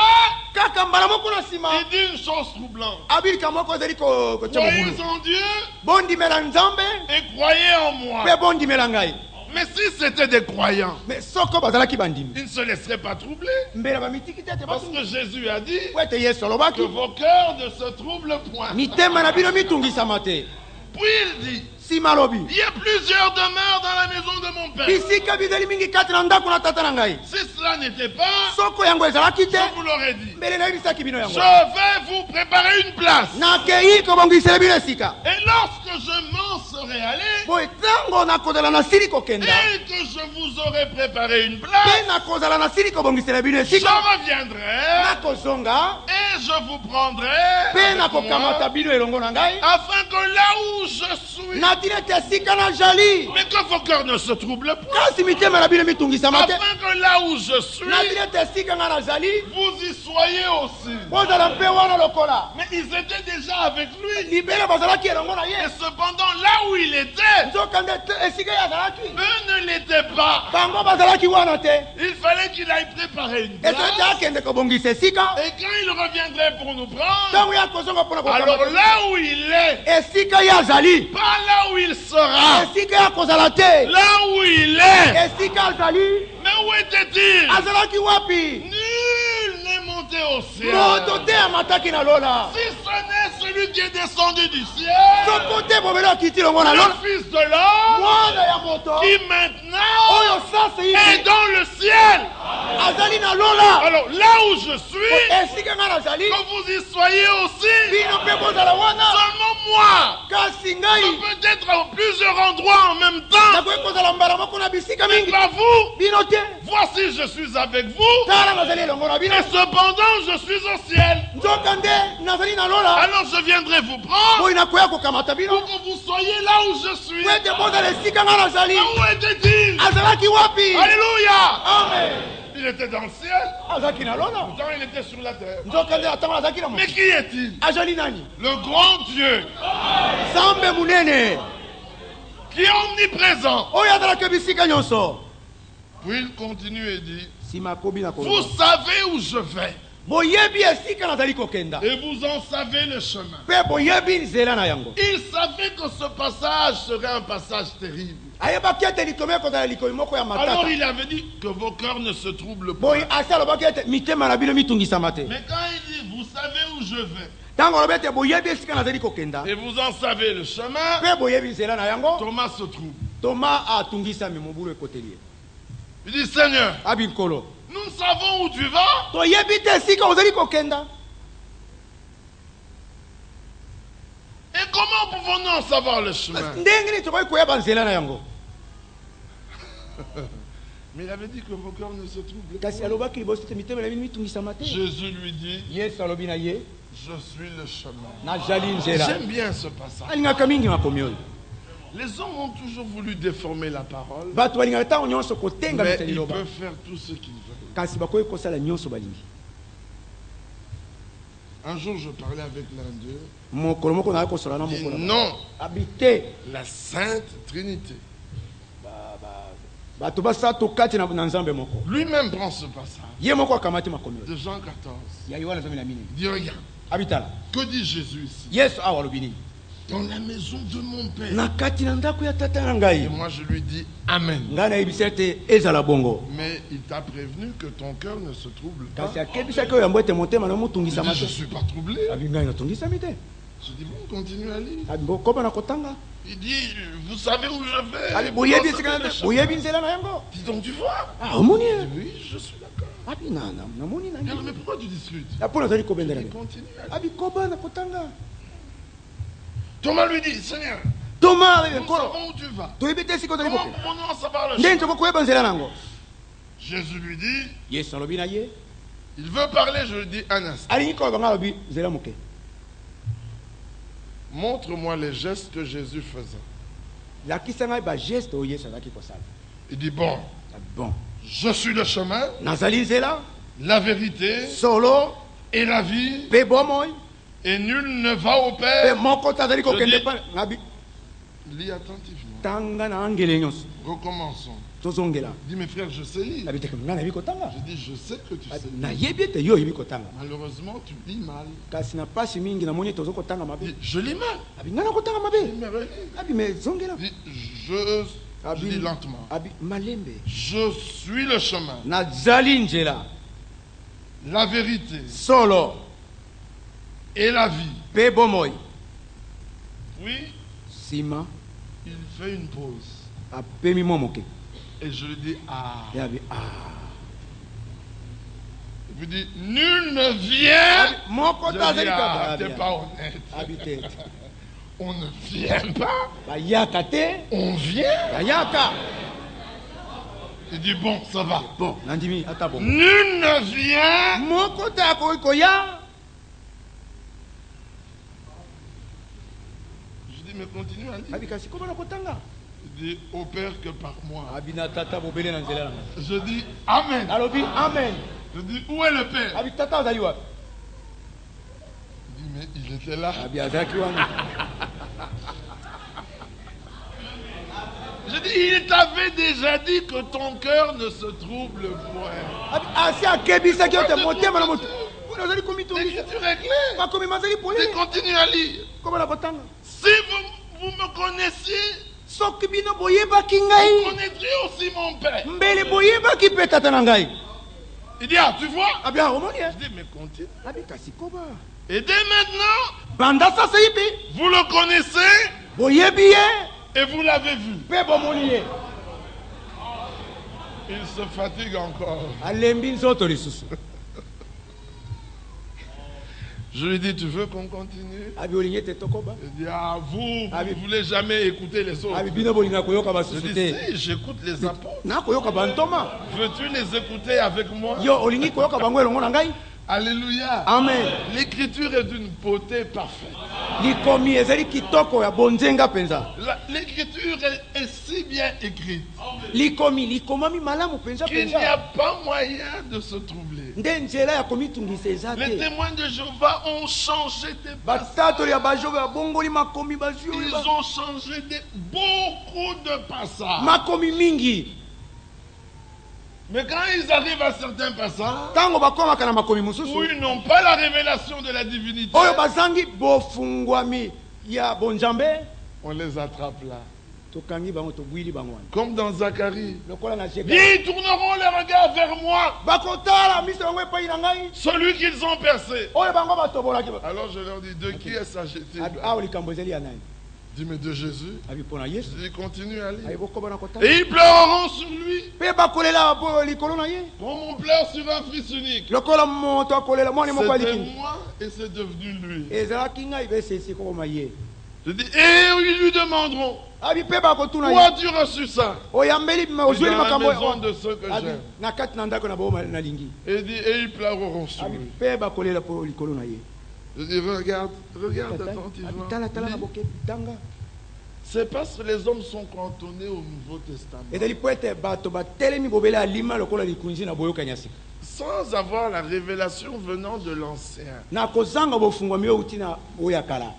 kaka mbala moko na nsima il dit une chose troublante. abilika moko ezali kotia Croyez mobulu en Dieu bondimela nzambe et croyez en moi. mpe bondimela ngai Mais si c'était des croyants, me soko bazalaki bandimi ils ne se laisseraient pas troubler. mbela bamitiki te ete Parce batungi que Jésus a dit po ete yesu que alobaki vos cœurs ne se troublent point. mitema na bino mitungisama te Puis il dit, nsima alobi il y a plusieurs demeures dans la maison de mon Père. bisika bizali mingi kati na ndako na tata na ngai Si cela n'était pas, soko yango ezalaki te je vous l'aurais dit. mbele nayebisaki bino Je yango vais vous préparer une place. nakei kobongisela bino esika Et lorsque je m'en serai allé boye ntango nakozala nasili kokenda et que je vous aurai préparé une mpe place, nakozala nasili kobongisela bino je esika reviendrai nakozonga et je vous prendrai mpe avec nakokamata moi, bino elongo na ngai afin que là où je suis, natina ete esika nazali mais que vos cœurs ne se troublent pas, kasi mitema na bino mitungisama te afin que là où je suis, natina ete esika ngai nazali vous y soyez aussi. bozala mpe wana lokola Mais ils étaient déjà avec lui. libela bazalaki elongo na Et ye cependant, là où il était, nzokande esika ye azalaki eux ne l'étaient pas. bango bazalaki wana te Il fallait qu'il aille préparer une ete ete place. akende kobongisa esika Et quand il reviendrait pour nous prendre, ntango ye akozonga mpona alors kokamata là où il est, esika ye azali pas là où il sera, esika ye akozala te là où il est. esika azali Mais où était-il? azalaki wapi Nul n'est monté au ciel. moto te amataki na lola Si ce n'est celui qui est descendu du ciel, soko te bobelo akiti longo na le lola Fils de l'homme, mwana ya moto qui maintenant oyo sasa est hivi dans le ciel. azali na lola Alors là où je suis, esika ngai nazali que vous y soyez aussi, bino mpe bozala wana seulement moi. kasi ngai Peut-être à plusieurs endroits en même temps, nakoki kozala mbala moko na bisika mais mingi pas vous. bino te Voici, je suis avec vous, tala nazali elongo na bino et cependant, je suis au ciel. nzoka nde nazali na lola Alors je viendrai vous prendre boyi nakoya kokamata bino pour que vous soyez là où je suis. po ete bozala esika ngai nazali Mais où était-il? azalaki wapi Alléluia! amen Il était dans le ciel, azalaki na lola pourtant il était sur la terre. nzoka nde atango azalaki na Mais mo qui est-il? azali nani Le grand Dieu, nzambe monene qui est omniprésent. oyo azalaki bisika nyonso Puis il continue et dit, nsima akobi na vous koloba savez où je vais, boyebi esika nazali kokenda et vous en savez le chemin. mpe boyebi nzela na yango Il savait que ce passage serait un passage terrible. ayebaki ete likolo ekozala likolo moko ya Alors matata il avait dit que vos cœurs ne se troublent pas. boye asi alobaki ete mitema na bino mitungisama te Mais quand il dit, vous savez où je vais. Tango lobete boyebi esika nazali kokenda. Et vous en savez le chemin. Pe boyebi nzela na yango. Thomas se trouve. Thomas atungisa mimobulu ekoteli. Il dit, Seigneur, Abinkolo. nous savons où tu vas. Toyebi te esika ozali kokenda. Et comment pouvons-nous en savoir le chemin? Ndenge ni tokoki koyeba nzela na yango. Mais il avait dit que vos cœurs ne se troublent Kasi pas. alobaki liboso te mitema na bino mitungisa te. Jésus lui dit, Yesu alobi na ye. je suis le chemin. Nazali nzela. J'aime bien ce passage. Alingaka mingi makomi oyo. Les hommes ont toujours voulu déformer la parole, Bato balingaka ntango nyonso kotenga mais mitali ils loba. peuvent faire tout ce qu'ils veulent. Kasi bakoki kosala nyonso balingi. Un jour, je parlais avec l'un d'eux. Mokolo moko na kosola na Il dit mokolo. non, Habité. la Sainte Trinité. Bato basa tokati na nzambe moko. Lui-même prend ce passage Ye moko akamati makomi oyo. de Jean 14. Ya Yohana 10:4. Il dit, regarde, Habitala. que dit Jésus ici? Yesu awa alobi nini? Dans la maison de mon Père. Na kati na ndako ya tata na Et ngai. moi, je lui dis Amen. Ngai nayebisa ete ezala bongo. Mais il t'a prévenu que ton cœur ne se trouble pas. Kasi akebisaki oyo yango ete motema na Il motungisama dit, je ne te. suis pas troublé. Abi ngai natungisami te. Je dis, bon, continue à lire. Abi bokoba na kotanga. Il dit, vous savez où je vais. Abi Vous boyebi savez esika le na chemin. boyebi nzela na yango. Dis donc, tu vois. Ah omoni. Je dis, oui, je suis d'accord. Abi na moni na Alors, ngai. mais pourquoi tu discutes? Ya pona zali kobendela. Il continue à lire. Abi koba na kotanga. Thomas lui dit, Seigneur, Thomas nous kolo. savons où tu vas. Toyebi te esika ozali Comment kokenda. pouvons-nous en savoir le Ndenge chemin? toko koyeba nzela nango. Jésus lui dit, Yesu alobi na ye. il veut parler, je lui dis un instant. Alingi koyeba nga alobi nzela moke. Montre-moi les gestes que Jésus faisait. Lakisa ngai ba geste oyo Yesu azalaki kosala. Il dit, bon, Bon. je suis le chemin, Nazali nzela. la vérité Solo. et la vie, Pe bomoi. et nul ne va au Pe Père. moko tazali kokende dis- pa. Ngabi. Lis attentivement. Tanga na angele nyonso. Recommençons. Tozongela. Dis, mes frères, je sais lire. Abi te nga na yebi kotanga. Je dis, je sais que tu sais Na lire. yebi ete yo yebi kotanga. Malheureusement, tu lis mal. Kasi na pasi mingi na moni tozo kotanga Dis, mabe. je lis mal. Abi nga na kotanga Dis, mabe. mais relis. Abi me zongela. Dis, je lis lentement. Abi malembe. Je suis le chemin, Nazali nzela. la vérité Solo. et la vie. Pe bomoi. Oui, Sima. il fait une pause. Apemi momoke. Et je lui dis, ah. Ya bi ah. Il me dit, nul ne vient. Moko Je dis, tazali ah, ka. t'es pas honnête. Abi te. On ne vient pas, Ba yaka te. on vient. Ba yaka. Il dit, bon, ça va. Bon, nandimi ata bon. Nul ne vient. Moko ta koya. Je dis, mais continue à lire. Abi kasi ko bana kotanga. Il dit, au Père que par moi. Abi na tata bobele na nzela. Je dis, Amen. Alobi amen. Je dis, où est le Père? Abi tata azali wa. Il dit, mais il était là. Abi azaki wana. Je dis, il t'avait déjà dit que ton cœur ne se trouble point. Abi asi akebisa ki ote motema na moto. Wana azali komitungisa. L'écriture est claire. Makomi mazali Et polele. continue à lire. Ko bana kotanga. Si vous me connaissiez, Soki bino boyebaki vous ngai. connaîtriez aussi mon Père. Mbele boyebaki pe tata na ngai. Il dit, ah, tu vois? Abi omoni. Je dis, mais continue. Abi kasi ko ba. Et dès maintenant, Banda sasa hivi vous le connaissez boyebi ye. et vous l'avez vu. Pe bomoni ye. Il se fatigue encore. Alembi nzoto lisusu. Je lui dis, tu veux qu'on continue? Abi olingi te tokoba. Il dit, ah, vous Ah, ne mais- voulez jamais écouter les autres. Abi bino bolinga koyoka Je basusu dis, te. si, j'écoute les apôtres. Na koyoka bantoma. Veux-tu les écouter avec moi? Yo olingi koyoka bango elongo na ngai. Alléluia. Amen. L'écriture est d'une beauté parfaite. Likomi ezali kitoko ya bonzenga penza. L'écriture est si bien écrite Likomi likomami malamu penza qu'il n'y a penza. pas moyen de se troubler. Nde nzela ya komitungisa eza Les te. témoins de Jéhovah ont changé des passages. Batatoli ya bajogo ya bongoli makomi Ils bazwi. ont changé beaucoup de passages. Makomi mingi. Mais quand ils arrivent à certains passages Tango bakomaka na makomi où mosusu. ils n'ont pas la révélation de la divinité, Oyo bazangi bofungwami ya bonjambe. on les attrape là. tokangi bango tobwili bango wana Comme dans Zacharie. lokola na Jérémie Ils tourneront les regards vers moi, bakotala miso bango epai na ngai celui qu'ils ont percé. oyo bango batobolaki Alors je leur dis, de qui est s'agit-il? awa likambo ezali ya nani Dis, mais de Jésus. abi mpo na yesu Je dis, continue à abi lire. bokoba na kotala Et ils pleureront sur lui, mpe bakolela po likolo na ye comme on pleure sur un fils unique. lokola moto akolela mwana moko C'était alikini moi et c'est devenu lui. ezalaki ngai besesi kokoma ye Je dis, et ils lui demanderont, abi mpe bakotuna où ye as-tu reçu ça? oyambeli Dans ozweli la makambo maison de ceux que abi j'aime. na kati na ndako na bao nalingi Et il dit, et ils pleureront sur abi lui. mpe bakolela po likolo na ye Je dis, regarde abi attentivement. tala tala na Lis. boke tanga C'est parce que les hommes sont cantonnés au Nouveau Testament. ezali po ete bato batelemi bobele alima lokola likunzi na boyokani ya sika Sans avoir la révélation venant de l'Ancien. na kozanga bofungwami oyo uti na oyo ya kala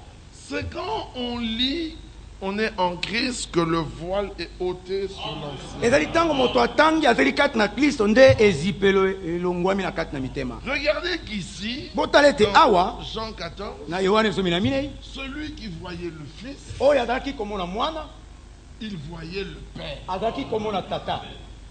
C'est quand on lit, on est en Christ, que le voile est ôté sur l'Ancien. ezali ntango moto atangi azali kati na kristo nde ezipelo elongwami na kati na mitema Regardez qu'ici, botala ete dans awa Jean 14, na yohane esomi na minei celui qui voyait le Fils, oyo azalaki komona mwana il voyait le Père. azalaki komona tata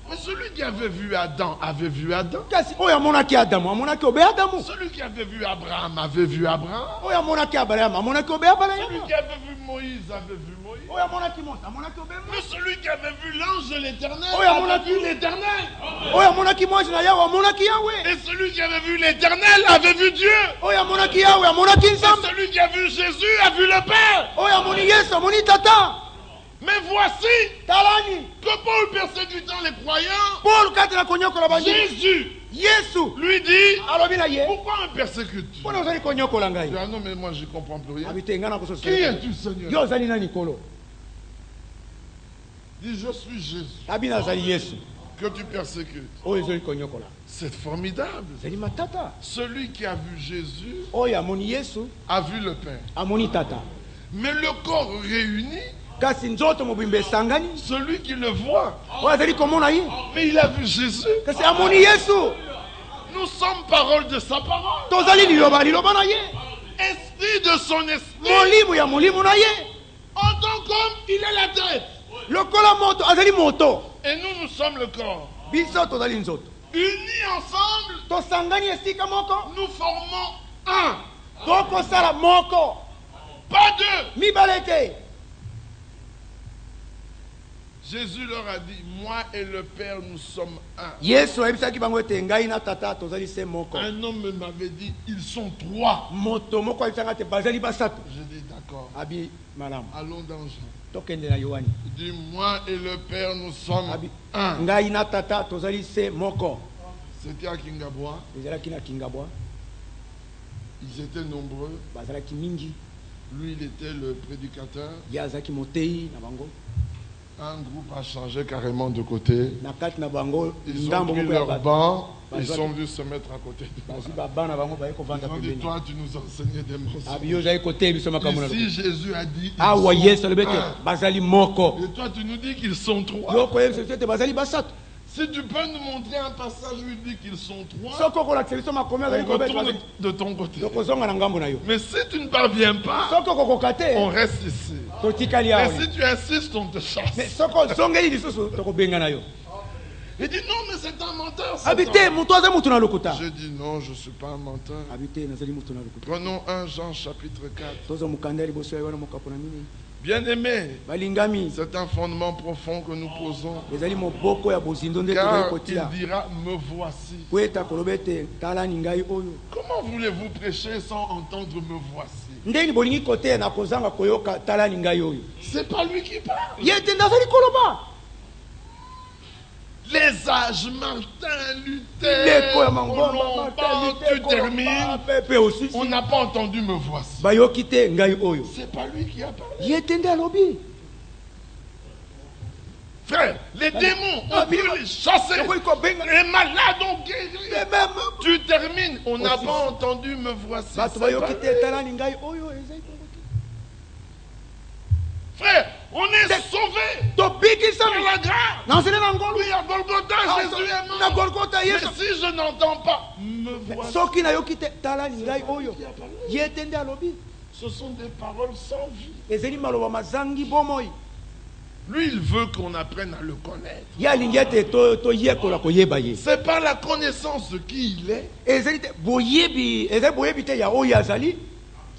Mais celui qui avait vu Adam avait vu Adam. kasi oyo amonaki adamu amonaki obe adamu Celui qui avait vu Abraham avait vu Abraham. oyo amonaki abrahama amonaki obe abrahama Celui qui avait vu Moïse avait vu Moïse. oyo amonaki mose amonaki obe Mais celui qui avait vu l'ange de l'Éternel Oh, il y a mon avait avis. vu l'Éternel. oyo amonaki mwasi na yawe amonaki yawe Et celui qui avait vu l'Éternel avait vu Dieu. oyo amonaki yawe amonaki Et nzambe celui qui a vu Jésus a vu le Père. oyo amoni yesu amoni tata Mais voici talani que Paul persécutant les croyants, paul kati na konyokola bangi Jésus yesu lui dit, alobi na ye pourquoi me persécutes-tu? mpona ozali konyokola Je ngai dis, ah non, mais moi je ne comprends plus rien. abi te ngai na Qui kososela es-tu, Seigneur? yo ozali nani kolo Dis, je suis Jésus abi nazali yesu que tu persécutes. oyo ezali konyokola C'est formidable. ezali matata Celui qui a vu Jésus oyo amoni yesu a vu le Père. amoni tata Mais le corps réuni, kasi nzoto mobimba esangani celui qui le voit, oyo azali komona ye mais il a vu Jésus. kasi amoni yesu Nous sommes parole de sa parole. tozali liloba liloba na ye Esprit de son esprit. molimo ya molimo na ye En tant qu'homme, il est la tête. lokola moto azali moto Et nous, nous sommes le corps. biso tozali nzoto Unis ensemble, tosangani esika moko nous formons un. tokosala moko Pas deux. mibale te Jésus leur a dit, moi et le Père, nous sommes un. yesu ayebisaki bango ete ngai na tata tozali se moko Un homme m'avait dit, ils sont trois. moto moko ayebisanga te bazali basato Je dis, d'accord. abi malamu Allons dans Jean. tokende na yohani Il dit, moi et le Père, nous sommes abi un. ngai na tata tozali se moko C'était à Kingabois. ezalaki na kingabwa Ils étaient nombreux. bazalaki mingi Lui, il était le prédicateur. ye azalaki motei na bango Un groupe a changé carrément de côté. na kati na bango Ils ont ndambo pris moko ya leur bato banc. Ils Bazwa- sont venus se mettre à côté de moi. bazwi babana na bango baye Ils kovanda ont dit, pembeni toi, tu nous enseignais des mensonges. abi yo ozali koteya biso makambo na Ici, Jésus a dit, ils awa yesu sont alobi ete un. bazali moko Et toi, tu nous dis qu'ils sont trois. yo koyebisa biso ete bazali basato Si tu peux nous montrer un passage où il dit qu'ils sont trois, soki okolakisa biso makomi on azali koloba ete retourne bazali- de ton côté. tokozonga na ngambo na yo Mais si tu ne parviens pas, soki okokoka te on reste ici. totikali awa Mais si tu insistes, on te chasse. mais soki ozongeli lisusu tokobenga na yo Il dit non, mais c'est un menteur. cet abi te homme. moto aza motu na lokuta J'ai dit non, je ne suis pas un menteur. abi te nazali motu na lokuta Prenons 1 Jean chapitre 4. tozwa mokanda ya liboso ya wana mokapo na minei Bien-aimés, balingami c'est un fondement profond que nous posons. ezali moboko ya bozindo nde tozali Car il kotila dira, me voici. po ete akoloba ete talani ngai oyo Comment voulez-vous prêcher sans entendre me voici? ndeni bolingi koteya na kozanga koyoka talani ngai oyo C'est pas lui qui parle. ye ete ndazali koloba Les âges, Martin, Luther, leko ya mangomba Colomban, tu termines. pepe osisi On n'a pas entendu me voici. bayoki te ngai oyo C'est pas lui qui a parlé. ye ete nde alobi Frère, les démons, Ah, on peut mais- les chasser. Tokoki kobenga Les malades ont guéri. te meme Tu termines, on n'a Aussi. pas entendu me voici. bato C'est bayoki pas te lui. talani ngai oyo ezali koloba Frère, on est sauvés par tobikisami la grâce. na nzela na ngolu Oui, à Golgotha, Jésus est na mort. golgota Mais yesu si je n'entends pas, me voici. soki nayoki te talani ngai oyo ye ete nde alobi Ce sont des paroles sans vie. ezali maloba mazangi bomoi Lui, il veut qu'on apprenne à le connaître. Ya lingete to yekola koyeba ye. C'est par la connaissance de qui il est. Ezali te boyebi, ezali boyebi te ya oyo azali.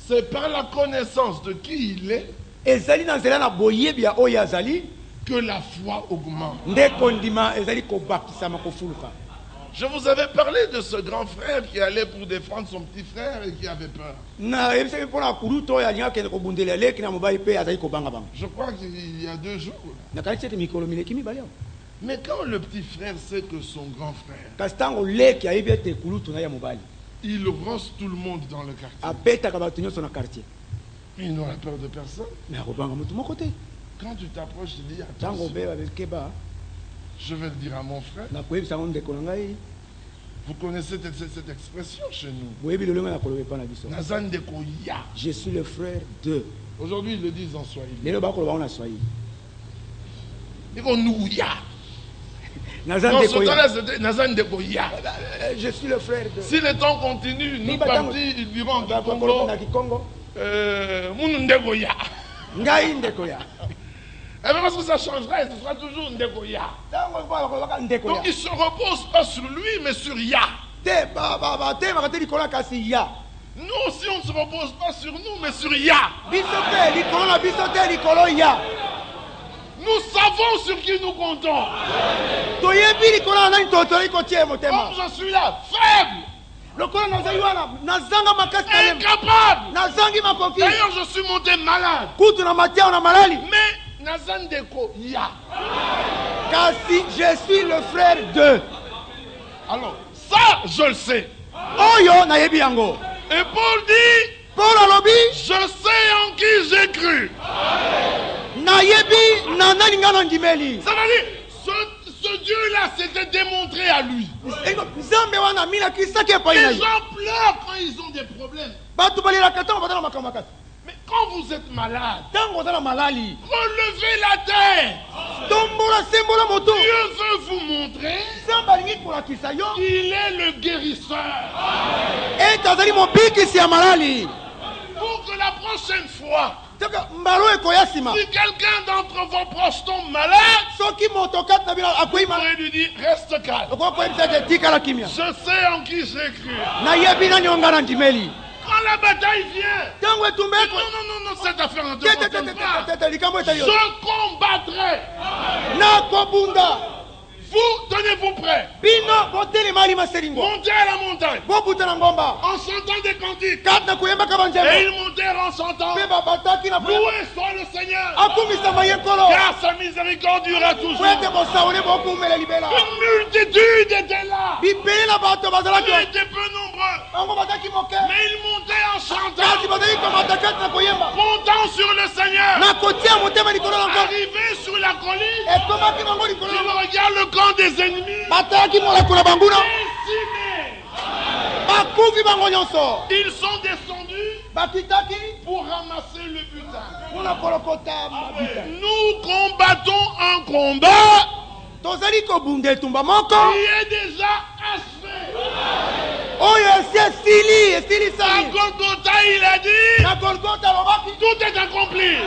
C'est par la connaissance de qui il est Ezali na nzela na boyebi ya oyo azali que la foi augmente. nde kondima ezali kobakisama kofuluka. Je vous avais parlé de ce grand frère qui allait pour défendre son petit frère et qui avait peur. Na yebisaki mpona kuruto oyo alinga kende kobundela leki na mobali mpe azali kobanga bango. Je crois qu'il y a 2 jours. Nakanisi ete mikolo mileki mibale awa. Mais quand le petit frère sait que son grand frère, Kasi ntango leki ayebi ete kulutu na ya mobali il rosse tout le monde dans le quartier, abetaka bato nyonso na quartier, il n'aura peur de personne. me akobanga motu moko te. Quand tu t'approches, tu dis Ntango attention, obeba bekeba je vais le dire à mon frère. nakoyebisa ngo ndeko na ngai Vous connaissez cette expression chez nous. boyebi lolongo na koloba epa na biso. Nazan de Koya. Je suis le frère de. Aujourd'hui, ils le disent en Swahili. Lelo bakoloba ngo na Swahili. Ils vont nous ya. Naza Dans ce ndeko ya. temps-là, c'était Nazan de Koya. Je suis le frère de. Si le temps continue, nous partis, ils diront en Bakoloba Congo, na Kikongo. Mounou Ndegoya. Ngai ndeko ya. Et bien parce que ça changera, ce sera toujours Ndegoya. Ntango bakoloba ndeko Donc ya. il ne se repose pas sur lui, mais sur Ya. Te te bakate likolo kasi ya. Nous aussi, on ne se repose pas sur nous, mais sur Ya. Biso te likolo na biso te likolo ya. Nous savons sur qui nous comptons. Toyebi likolo na nani totoli kotie motema. Comme je suis là, faible, Lokolo nazali wana nazanga makasi na lema. incapable. Nazangi makoki. D'ailleurs, je suis monté malade. Kutu na matia na malali. Mais Nazan Deko, Ya. Kasi je suis le frère de. Alors, ça, je le sais. Oyo na yebi yango. Et Paul dit, Paul alobi je sais en qui j'ai cru. na yebi na nani nga na ndimeli. Ça veut dire, ce Dieu-là s'était démontré à lui. Nzambe wana milakisaki epai na Les ye. gens pleurent quand ils ont des problèmes. Bato balelaka ntango baza na makambo makasi. Mais quand vous êtes malade, Ntango oza na malali relevez la tête. tombola sembola moto. Dieu veut vous montrer Nzambe alingi kolakisa yo qu'il est le guérisseur. ete azali mobikisi ya malali. Pour que la prochaine fois, Toka mbalo ekoya nsima. si quelqu'un d'entre vos proches tombe malade, Soki moto kati na bino akwei vous pourrez lui dire, reste calme. okoki koyebisa ete tikala kimia. Je sais en qui j'ai cru. Nayebi nani oyo nga na ndimeli. Quand la bataille vient, Ntango etumba non, non, non, non, cette affaire ne te concerne pas. te likambo etali yo. Je combattrai. Nakobunda. Vous, tenez-vous prêts. Bino botelema alima selingo. Montez à la montagne Bobuta na ngomba. en chantant des cantiques. Kati na koyembaka Et banzembo. ils montèrent en chantant. Mpe babataki na koyemba. Loué soit le Seigneur, Akumisama ye nkolo. car sa miséricorde durera Po toujours. ete bosaole bokumela libela. Une multitude était là. Bibele na bato bazalaki. Ils étaient peu nombreux, Bango bazalaki moke. mais ils montaient en Kasi chantant, bazalaki komata kati na koyemba. comptant sur le Seigneur. Na kotia motema likolo na ngo. Arrivé sur la colline, Ekomaki bango likolo ils na ngo. regardent le camp des ennemis. Batalaki molako na banguna. Décimés. Bakufi bango nyonso. Ils sont descendus Bakitaki pour ramasser le butin. mpona kolokota mabita. Nous combattons un combat Tozali kobunda etumba moko. qui est déjà achevé. Oyo esi esili À esilisami. Golgotha, il a dit, Na Golgotha alobaki tout est accompli.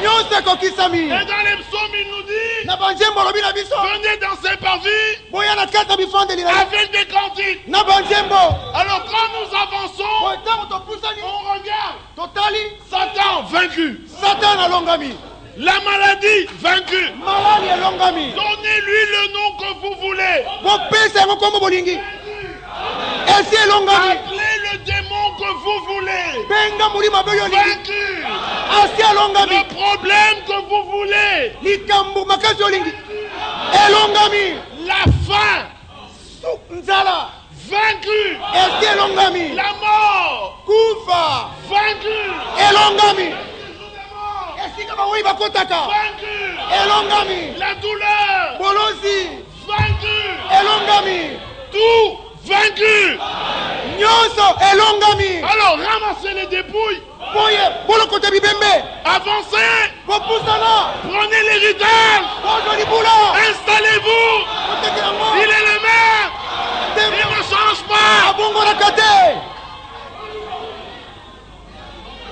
nyonso ekokisami. Et dans les psaumes, il nous dit, Na banzembo alobi na biso venez dans ses parvis boya na kati na bifandeli na ye. avec des cantiques. Na banzembo Alors quand nous avançons, boye ntango topusani on regarde totali Satan vaincu, Satan alongami, la maladie vaincue. malali elongami. Donnez-lui le nom que vous voulez. Bopesa yango kombo bolingi esi elongami. Appelez le démon que vous voulez. Benga molimo abe oyo olingi Vaincu. asi alongami. Le problème que vous voulez. Likambo makasi olingi elongami. La faim. Nzala Vaincu. esi elongami. La mort. Kufa Vaincu. elongami. La esika bawoyi bakotaka vaincu. elongami. La douleur. Bolozi Vaincu. elongami. Tout vaincu. Nyonso elongami. Alors ramassez les dépouilles. Boye bolokota bibembe Avancez. bopusana Prenez l'héritage. bozwa libula Installez-vous. boteki yango Il est le maire. Il ne change pas. abongolaka te.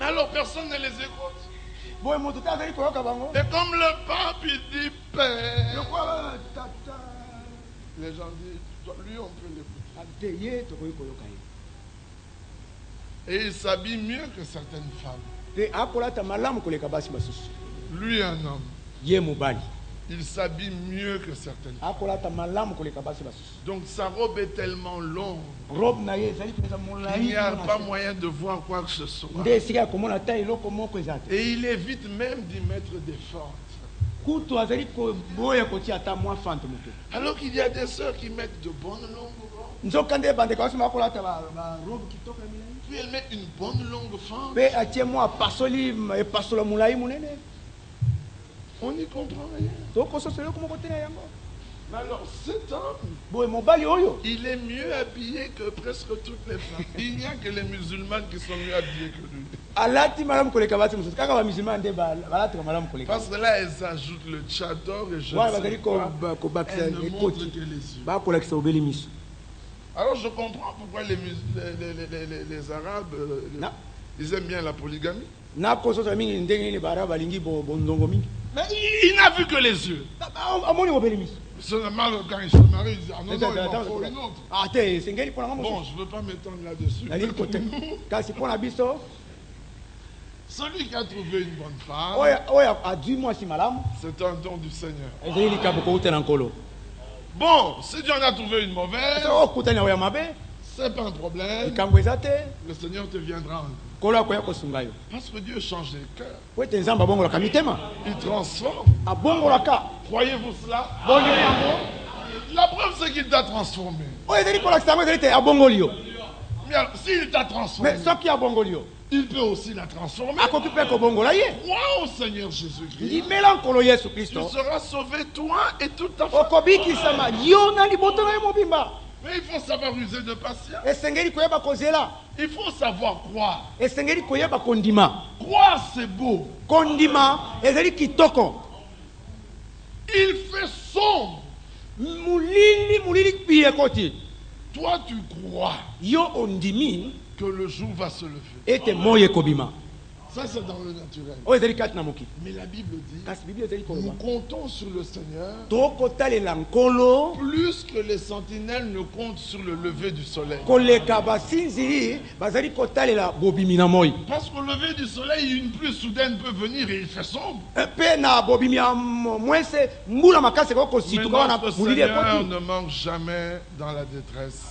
Mais alors personne ne les écoute. Et comme le pape il dit Père, les gens disent lui on peut l'écouter. Et il s'habille mieux que certaines femmes. Lui un homme. Il s'habille mieux que certaines femmes. Donc sa robe est tellement longue qu'il n'y a pas moyen de voir quoi que ce soit. Et il évite même d'y mettre des fentes. Alors qu'il y a des sœurs qui mettent de bonnes longues robes. Puis elles mettent une bonne longue fente. On n'y comprend rien. Mais alors cet homme, il est mieux habillé que presque toutes les femmes. Il n'y a que les musulmanes qui sont mieux habillés que lui. Parce que là, elles ajoutent le tchador et je ne sais quoi. Elles ne montrent que les yeux. Alors je comprends pourquoi les Arabes, ils aiment bien la polygamie. Mais il n'a vu que les yeux. Seulement quand il se marie, il dit ah non, il m'en faut une autre. Bon, je ne veux pas m'étendre là-dessus. Celui qui a trouvé une bonne femme, c'est un don du Seigneur. Bon, si tu en as trouvé une mauvaise, c'est pas un problème. Le Seigneur te viendra en aide. Parce que Dieu change les cœurs. Il transforme. Croyez-vous cela? La preuve, c'est qu'il t'a transformé. Mais alors, s'il t'a transformé, il peut aussi la transformer. Crois au Seigneur Jésus-Christ. Tu seras sauvé, toi et toute ta famille. Mais il faut savoir user de patience. Il faut savoir croire. Croire, c'est beau. Il fait sombre. Toi, tu crois que le jour va se lever. Ça, c'est dans le naturel. Mais la Bible dit, nous comptons sur le Seigneur plus que les sentinelles ne comptent sur le lever du soleil. Parce qu'au lever du soleil, une pluie soudaine peut venir et il fait sombre. Mais notre Seigneur ne manque jamais dans la détresse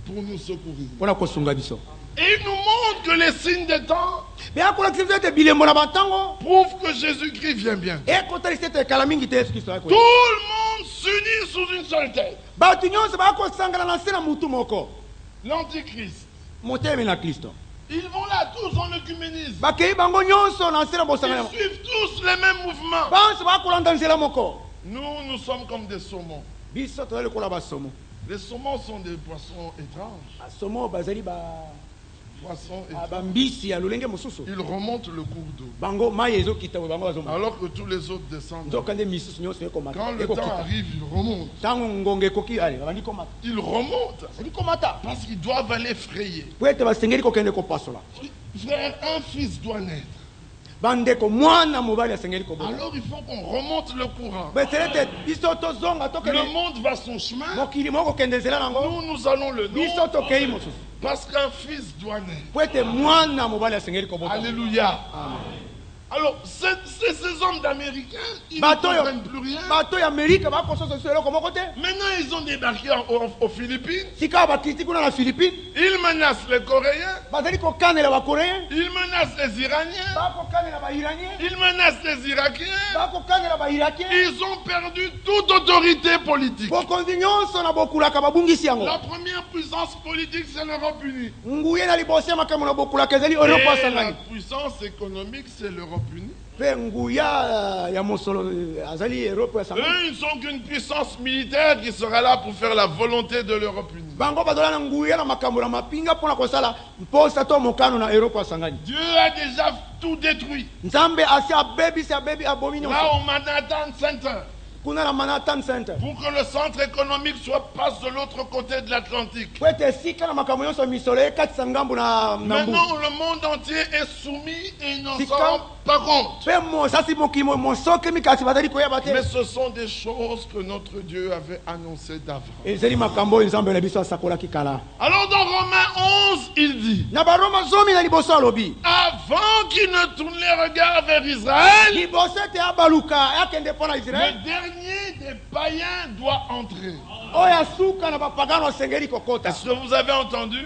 pour nous secourir. Et il nous montre que les signes des temps prouvent que Jésus-Christ vient bien. Tout le monde s'unit sous une seule tête. L'Antichrist. Ils vont là tous en œcuménisme. Ils suivent tous les mêmes mouvements. Nous sommes comme des saumons. Les saumons sont des poissons étranges. Ils remontent le cours d'eau. Alors que tous les autres descendent. Quand le temps arrive, ils remontent. Ils remontent. Parce qu'ils doivent aller frayer. Frère, un fils doit naître. Alors il faut qu'on remonte le courant. Le monde va son chemin. Nous allons le nôtre. Parce qu'un fils doit naître. Alléluia. Amen. Alors, ces hommes d'Américains, ils ne comprennent plus rien. Maintenant, ils ont débarqué aux Philippines. Ils menacent les Coréens. Ils menacent les Iraniens. Ils menacent les Irakiens. Ils ont perdu toute autorité politique. La première puissance politique, c'est l'Europe unie. Et la puissance économique, c'est l'Europe unie. Eux, ils ne sont qu'une puissance militaire qui sera là pour faire la volonté de l'Europe unie. Dieu a déjà tout détruit. Là au Manhattan Center, pour que le centre économique soit passe de l'autre côté de l'Atlantique. Maintenant, le monde entier est soumis et n'en s'en rend pas compte. Mais ce sont des choses que notre Dieu avait annoncées d'avant. Alors dans Romains 11, il dit, avant qu'il ne tourne les regards vers Israël, le dernier des païens doit entrer. Est-ce que vous avez entendu?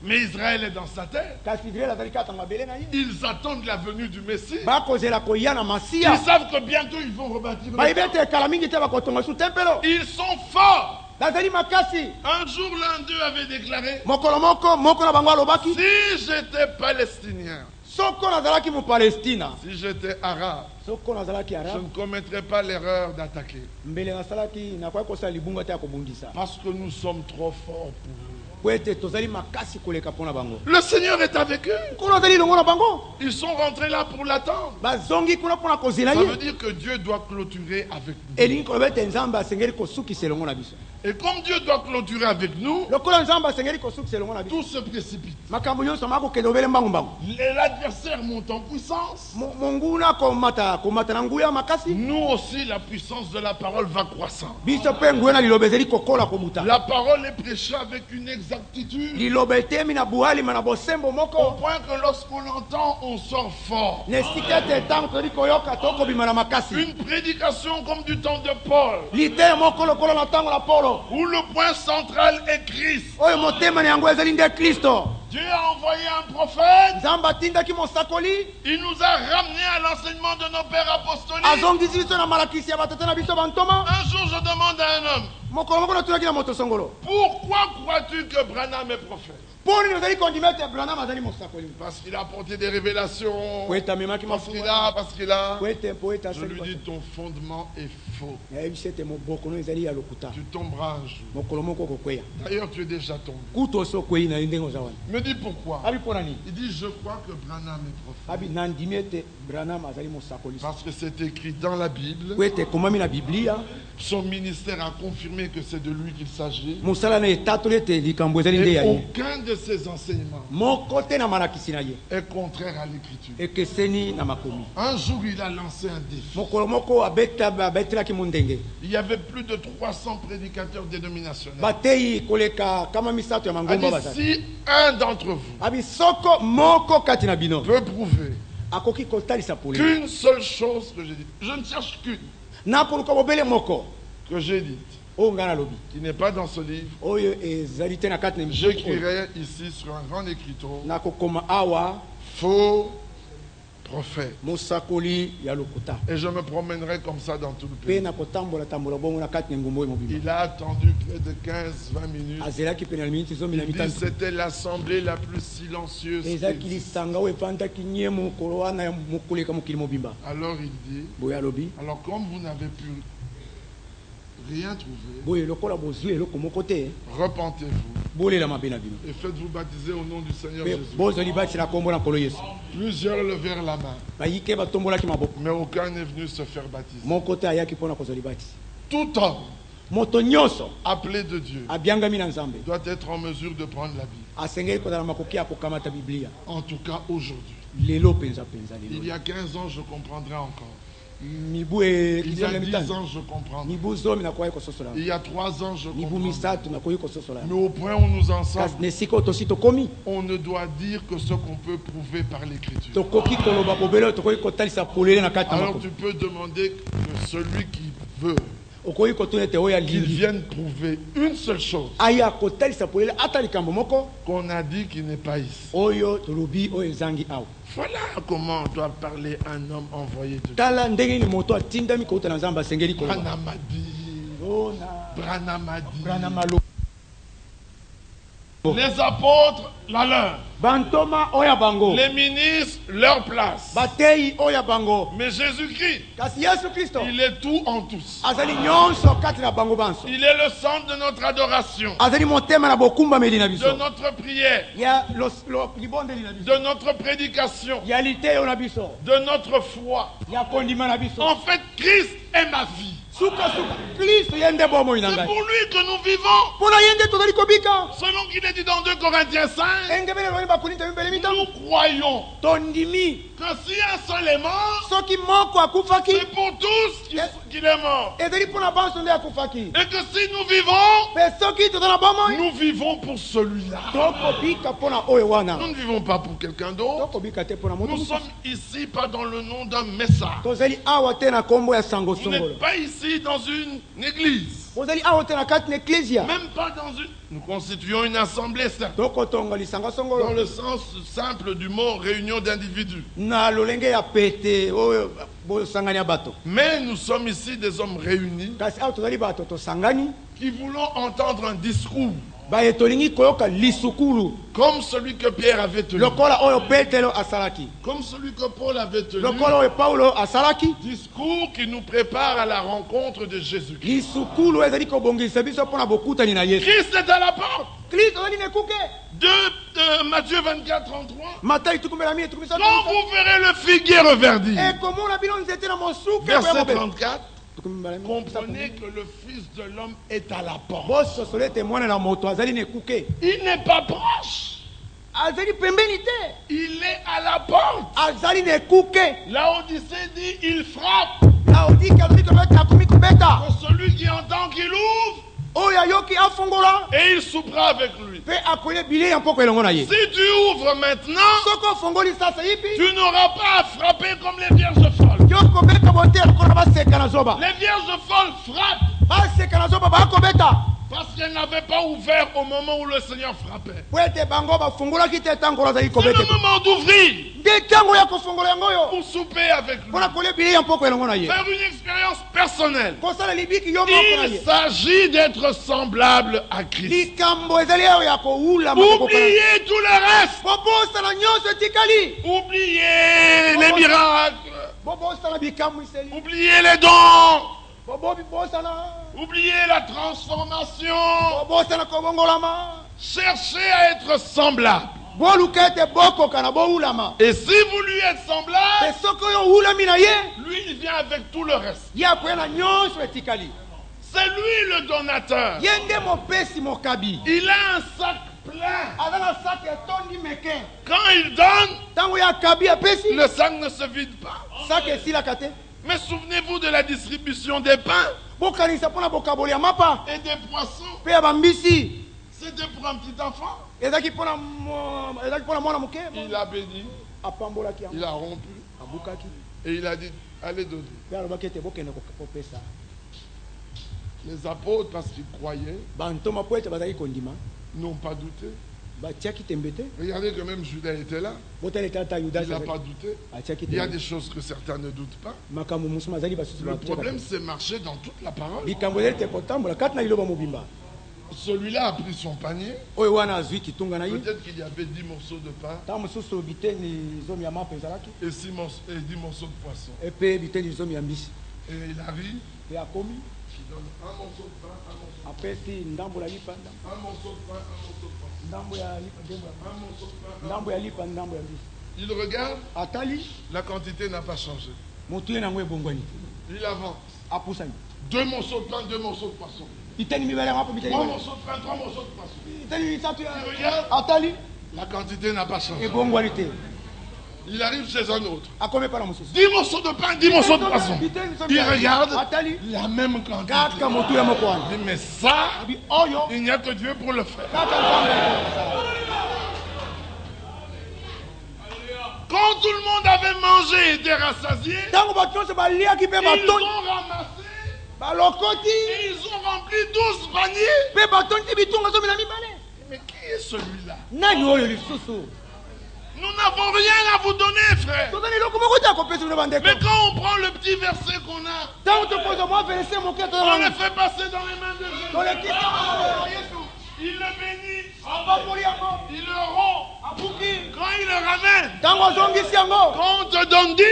Mais Israël est dans sa terre. Ils attendent la venue du Messie. Ils savent que bientôt ils vont rebâtir le temple. Ils sont forts. Un jour, l'un d'eux avait déclaré, si j'étais palestinien, si j'étais arabe, je ne commettrais pas l'erreur d'attaquer. Parce que nous sommes trop forts pour eux. Le Seigneur est avec eux. Ils sont rentrés là pour l'attendre. Ça veut dire que Dieu doit clôturer avec nous. Et comme Dieu doit clôturer avec nous, tout se précipite. L'adversaire monte en puissance. Nous aussi, la puissance de la parole va croissant. La parole est prêchée avec une exactitude. Au point que lorsqu'on l'entend, on sort fort. Une prédication comme du temps de Paul, où le point central est Christ. Dieu a envoyé un prophète. Il nous a ramenés à l'enseignement de nos pères apostoliques. Un jour, je demande à un homme, pourquoi crois-tu que Branham est prophète? Parce qu'il a apporté des révélations. Parce qu'il a. Je lui dis, ton fondement est faux. Tu tomberas un jour. D'ailleurs, tu es déjà tombé. Me dit pourquoi? Il dit, je crois que Branham est prophète. Parce que c'est écrit dans la Bible. Son ministère a confirmé que c'est de lui qu'il s'agit. Et aucun de ses enseignements est contraire à l'écriture. Un jour, il a lancé un défi. Il y avait plus de 300 prédicateurs dénominationnels. A dit, si un d'entre vous peut prouver qu'une seule chose que j'ai dite, je ne cherche qu'une, que j'ai dite, qui n'est pas dans ce livre, j'écrirai ici sur un grand écriteau, faux prophète. Et je me promènerai comme ça dans tout le pays. Il a attendu près de 15-20 minutes. Il dit c'était l'assemblée la plus silencieuse. Alors il dit, alors comme vous n'avez pu rien trouvé, repentez-vous et faites-vous baptiser au nom du Seigneur Jésus. Plusieurs levèrent la main, mais aucun n'est venu se faire baptiser. Tout homme appelé de Dieu doit être en mesure de prendre la Bible. En tout cas aujourd'hui. Il y a 15 ans je comprendrais encore. Il y a 10 ans je comprends. Il y a 3 ans je comprends. Mais au point où nous en sommes, on ne doit dire que ce qu'on peut prouver par l'écriture. Alors tu peux demander que celui qui veut qu'il vienne prouver une seule chose qu'on a dit qu'il n'est pas ici. Voilà comment on doit parler un homme envoyé de Dieu. Branham a dit. Les apôtres, la leur. Les ministres, leur place. Mais Jésus-Christ, il est tout en tous. Il est le centre de notre adoration, de notre prière, de notre prédication, de notre foi. En fait, Christ est ma vie. C'est pour lui que nous vivons. Selon qu'il est dit dans 2 Corinthiens 5, nous croyons que si un seul est mort, c'est pour tous qu'il est mort. Et que si nous vivons pour celui-là. Nous ne vivons pas pour quelqu'un d'autre. Nous sommes ici pas dans le nom d'un message. Vous n'êtes pas ici dans une église. Même pas dans une... Nous constituons une assemblée, certes. Dans le sens simple du mot réunion d'individus. Mais nous sommes ici des hommes réunis qui voulons entendre un discours comme celui que Pierre avait tenu, comme celui que Paul avait tenu, discours qui nous prépare à la rencontre de Jésus-Christ. Christ est à la porte. De Matthieu 24, 33. Quand vous verrez le figuier reverdir, verset 34, comprenez que le Fils de l'homme est à la porte. Il n'est pas proche. Il est à la porte. La Odyssée dit il frappe. Que celui qui entend qu'il ouvre, et il soupera avec lui. Si tu ouvres maintenant, tu n'auras pas à frapper comme les vierges folles. Les vierges folles frappent parce qu'elles n'avaient pas ouvert au moment où le Seigneur frappait. C'est le moment d'ouvrir pour souper avec lui, faire une expérience personnelle. Il s'agit d'être semblable à Christ. Oubliez tout le reste. Oubliez les miracles. Oubliez les dons. Oubliez la transformation. Cherchez à être semblable. Et si vous lui êtes semblable, lui il vient avec tout le reste. C'est lui le donateur. Il a un sac plein. Quand il donne, le sac ne se vide pas. Mais souvenez-vous de la distribution des pains et des poissons. C'était pour un petit enfant. Il a béni, il a rompu et il a dit allez donner. Les apôtres, parce qu'ils croyaient, n'ont pas douté. Regardez que même Judas était là. Il n'a pas douté. Il y a des choses que certains ne doutent pas. Le problème, c'est marcher dans toute la parole. Celui-là a pris son panier. Peut-être qu'il y avait 10 morceaux de pain et 10 morceaux de poisson. Et il arrive. Il donne un morceau de pain, un morceau de pain. Un morceau de pain, un morceau de pain. Il regarde, la quantité n'a pas changé. Il avance. 2 morceaux de pain, 2 morceaux de poisson. 3 morceaux de pain, 3 morceaux de poisson. Il regarde, la quantité n'a pas changé. Il arrive chez un autre. 10 morceaux de pain, 10 morceaux de poisson. Il regarde la même quantité. Il dit, mais ça, il n'y a que Dieu pour le faire. Quand tout le monde avait mangé et était rassasié, ils ont ramassé et ils ont rempli 12 paniers. Mais qui est celui-là? Nous n'avons rien à vous donner, frère. Mais quand on prend le petit verset qu'on a, on le fait passer dans les mains de Jésus. Il le bénit, il le rompt. Quand il le ramène, quand on te donne 10,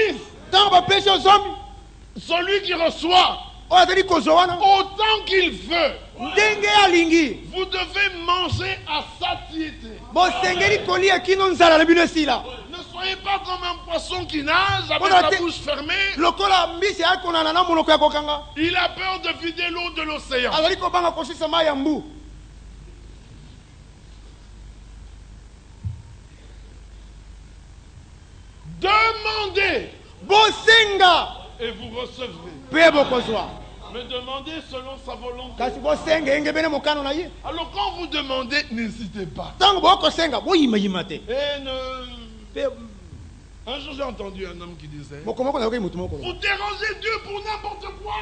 celui qui reçoit autant qu'il veut, vous devez manger à satiété. Ne soyez voyez pas comme un poisson qui nage avec la bouche fermée. Il a peur de vider l'eau de l'océan. Demandez et vous recevrez. Me demandez selon sa volonté. Alors quand vous demandez, n'hésitez pas. Et un jour j'ai entendu un homme qui disait, vous dérangez Dieu pour n'importe quoi.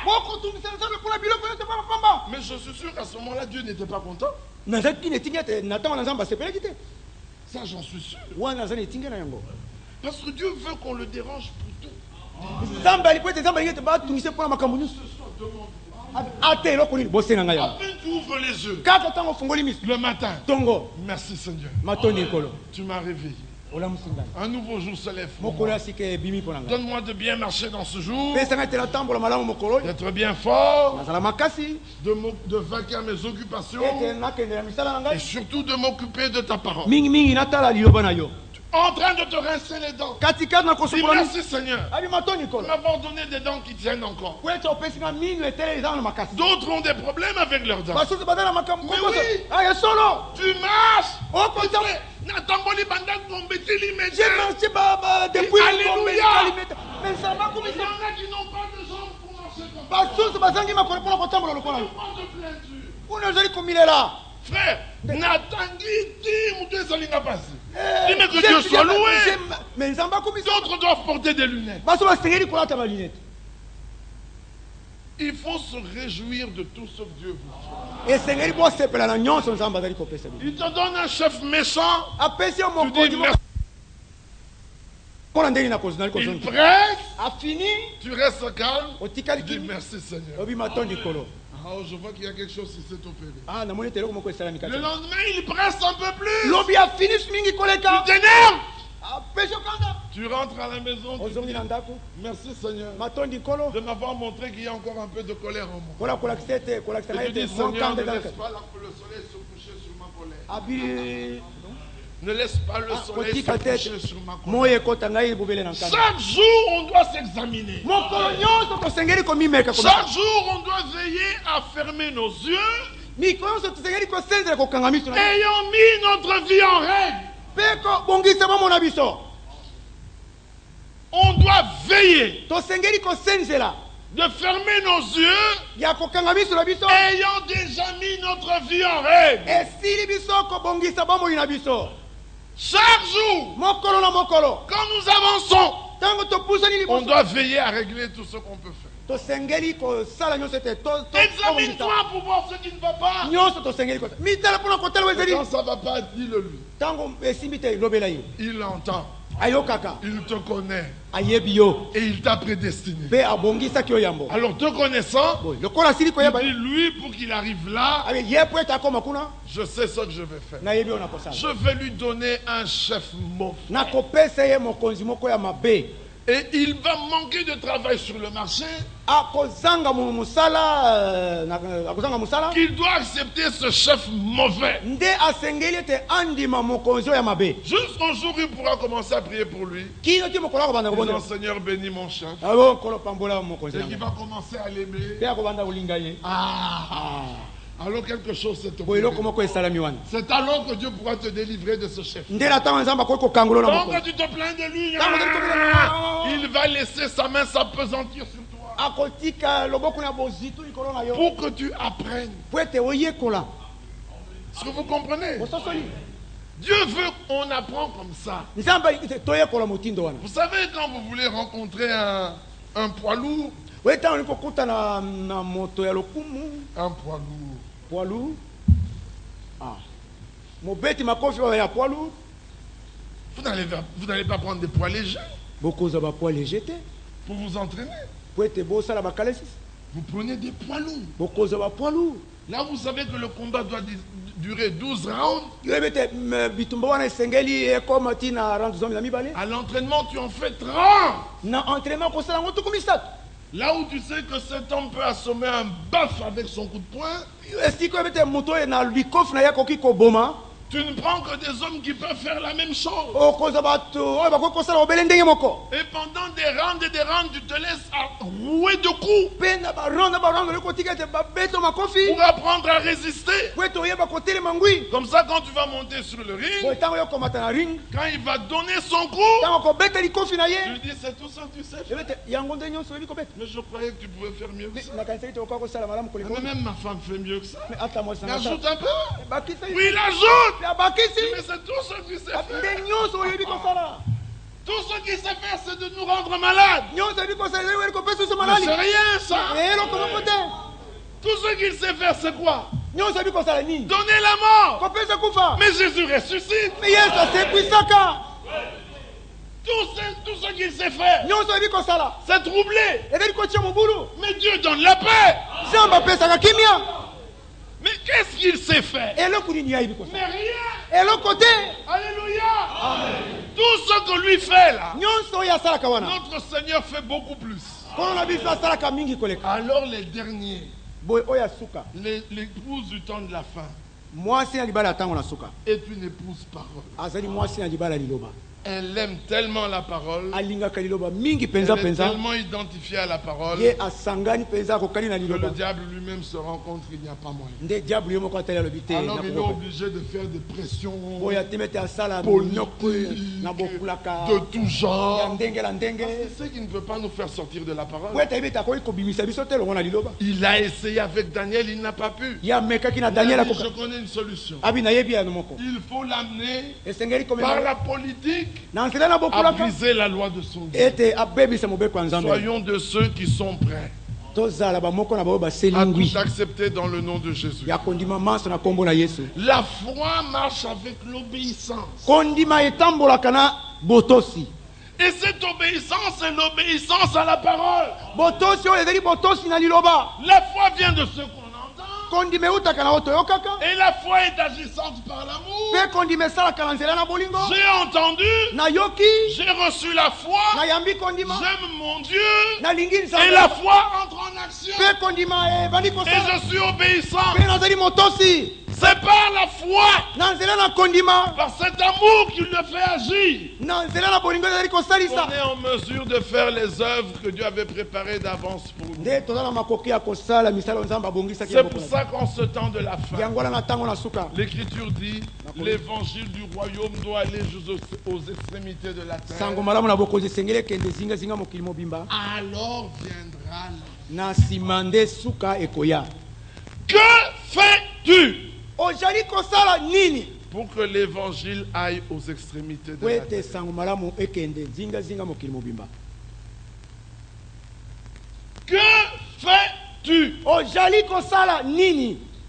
Mais je suis sûr qu'à ce moment-là, Dieu n'était pas content. Ça, j'en suis sûr. Parce que Dieu veut qu'on le dérange pour tout. À peine tu ouvres les yeux le matin. Merci Seigneur. Tu m'as réveillé. Un nouveau jour se lève. Donne-moi de bien marcher dans ce jour, d'être bien fort, de vainquer mes occupations et surtout de m'occuper de ta parole. En train de te rincer les dents. Dis merci Seigneur de m'avoir donné des dents qui tiennent encore. D'autres ont des problèmes avec leurs dents. Mais oui, tu marches. Natangoli banda ngombeteli médecin. Alléluia. Mais ça va comme ça. Il y en a qui n'ont pas de jambes pour marcher comme ça. Frère, dis-moi que Dieu soit loué. D'autres doivent porter des lunettes. Il faut se réjouir de tout ce que Dieu vous fait. Il te donne un chef méchant. Tu dis merci. Il presse. Tu restes calme. Tu dis merci Seigneur. Oh, je vois qu'il y a quelque chose qui s'est opéré. Le lendemain, il presse un peu plus. Tu t'énerves. Tu rentres à la maison. Merci Seigneur de m'avoir montré qu'il y a encore un peu de colère en moi. Et tu dis Seigneur, ne laisse pas le soleil se coucher sur ma colère. Ne laisse pas le soleil se coucher sur ma colère. Chaque jour, on doit s'examiner. Chaque jour, on doit veiller à fermer nos yeux, ayant mis notre vie en règle. On doit veiller de fermer nos yeux, ayant déjà mis notre vie en règle. Chaque jour, quand nous avançons, on doit veiller à régler tout ce qu'on peut faire. Examine-toi pour voir ce qui ne va pas. Quand ça ne va pas, dis-le lui. Il entend. Il te connaît. Et il t'a prédestiné. Alors te connaissant, il dit lui pour qu'il arrive là, je sais ce que je vais faire. Je vais lui donner un chef mauvais. Et il va manquer de travail sur le marché. Qu'il doit accepter ce chef mauvais. Jusqu'au jour où il pourra commencer à prier pour lui. Disant Seigneur bénis mon chef. Et qu'il va commencer à l'aimer. Alors quelque chose s'est opéré. C'est alors que Dieu pourra te délivrer de ce chef. Donc quand tu te plains de lui, il va laisser sa main s'appesantir sur toi. Pour que tu apprennes. Est-ce que vous comprenez? Dieu veut qu'on apprend comme ça. Vous savez, quand vous voulez rencontrer un poids lourd, un poids lourd. Vous n'allez pas prendre des poids légers pour vous entraîner. Vous prenez des poids lourds. Là, vous savez que le combat doit durer 12 rounds. À l'entraînement, tu en fais 30. Là où tu sais que cet homme peut assommer un bœuf avec son coup de poing, Tu ne prends que des hommes qui peuvent faire la même chose. Et pendant des rounds et des rounds, tu te laisses rouer de coups pour apprendre à résister. Comme ça, quand tu vas monter sur le ring, quand il va donner son coup, tu lui dis c'est tout ça que tu sais faire. Mais je croyais que tu pouvais faire mieux que ça. Mais même ma femme fait mieux que ça. Mais ajoute un peu. Oui, il ajoute. Mais c'est tout ce qu'il sait faire. Tout ce qu'il sait faire, c'est de nous rendre malades. Mais c'est rien ça. Tout ce qu'il sait faire, c'est quoi? Donner la mort. Mais Jésus ressuscite. Tout ce qu'il sait faire, c'est troubler. Mais Dieu donne la paix. Mais qu'est-ce qu'il sait faire? Mais rien. Alléluia. Amen. Tout ce que lui fait là, notre Seigneur fait beaucoup plus. Alors les derniers, l'épouse du temps de la fin est une épouse parole. Elle aime tellement la parole. Elle est tellement identifiée à la parole que le diable lui-même se rend compte qu'il n'y a pas moyen. Alors il est obligé de faire des pressions politiques de tout genre. C'est ce qui ne peut pas nous faire sortir de la parole. Il a essayé avec Daniel, il n'a pas pu. Il a dit, je connais une solution. Il faut l'amener par la politique à briser la loi de son Dieu. Soyons de ceux qui sont prêts à tout accepter dans le nom de Jésus. La foi marche avec l'obéissance. Et cette obéissance est l'obéissance à la parole. La foi vient de ce qu'on entend. Et la foi est agissante par l'amour. J'ai entendu, j'ai reçu la foi, j'aime mon Dieu, et la foi entre en action. Et je suis obéissant. C'est par la foi, par cet amour qu'il le fait agir, qu'on est en mesure de faire les œuvres que Dieu avait préparées d'avance pour nous. C'est pour ça qu'en ce temps de la fin, l'Écriture dit, l'évangile du royaume doit aller aux extrémités de la terre. Alors viendra la... Que fais-tu pour que l'évangile aille aux extrémités de la terre? Que fais-tu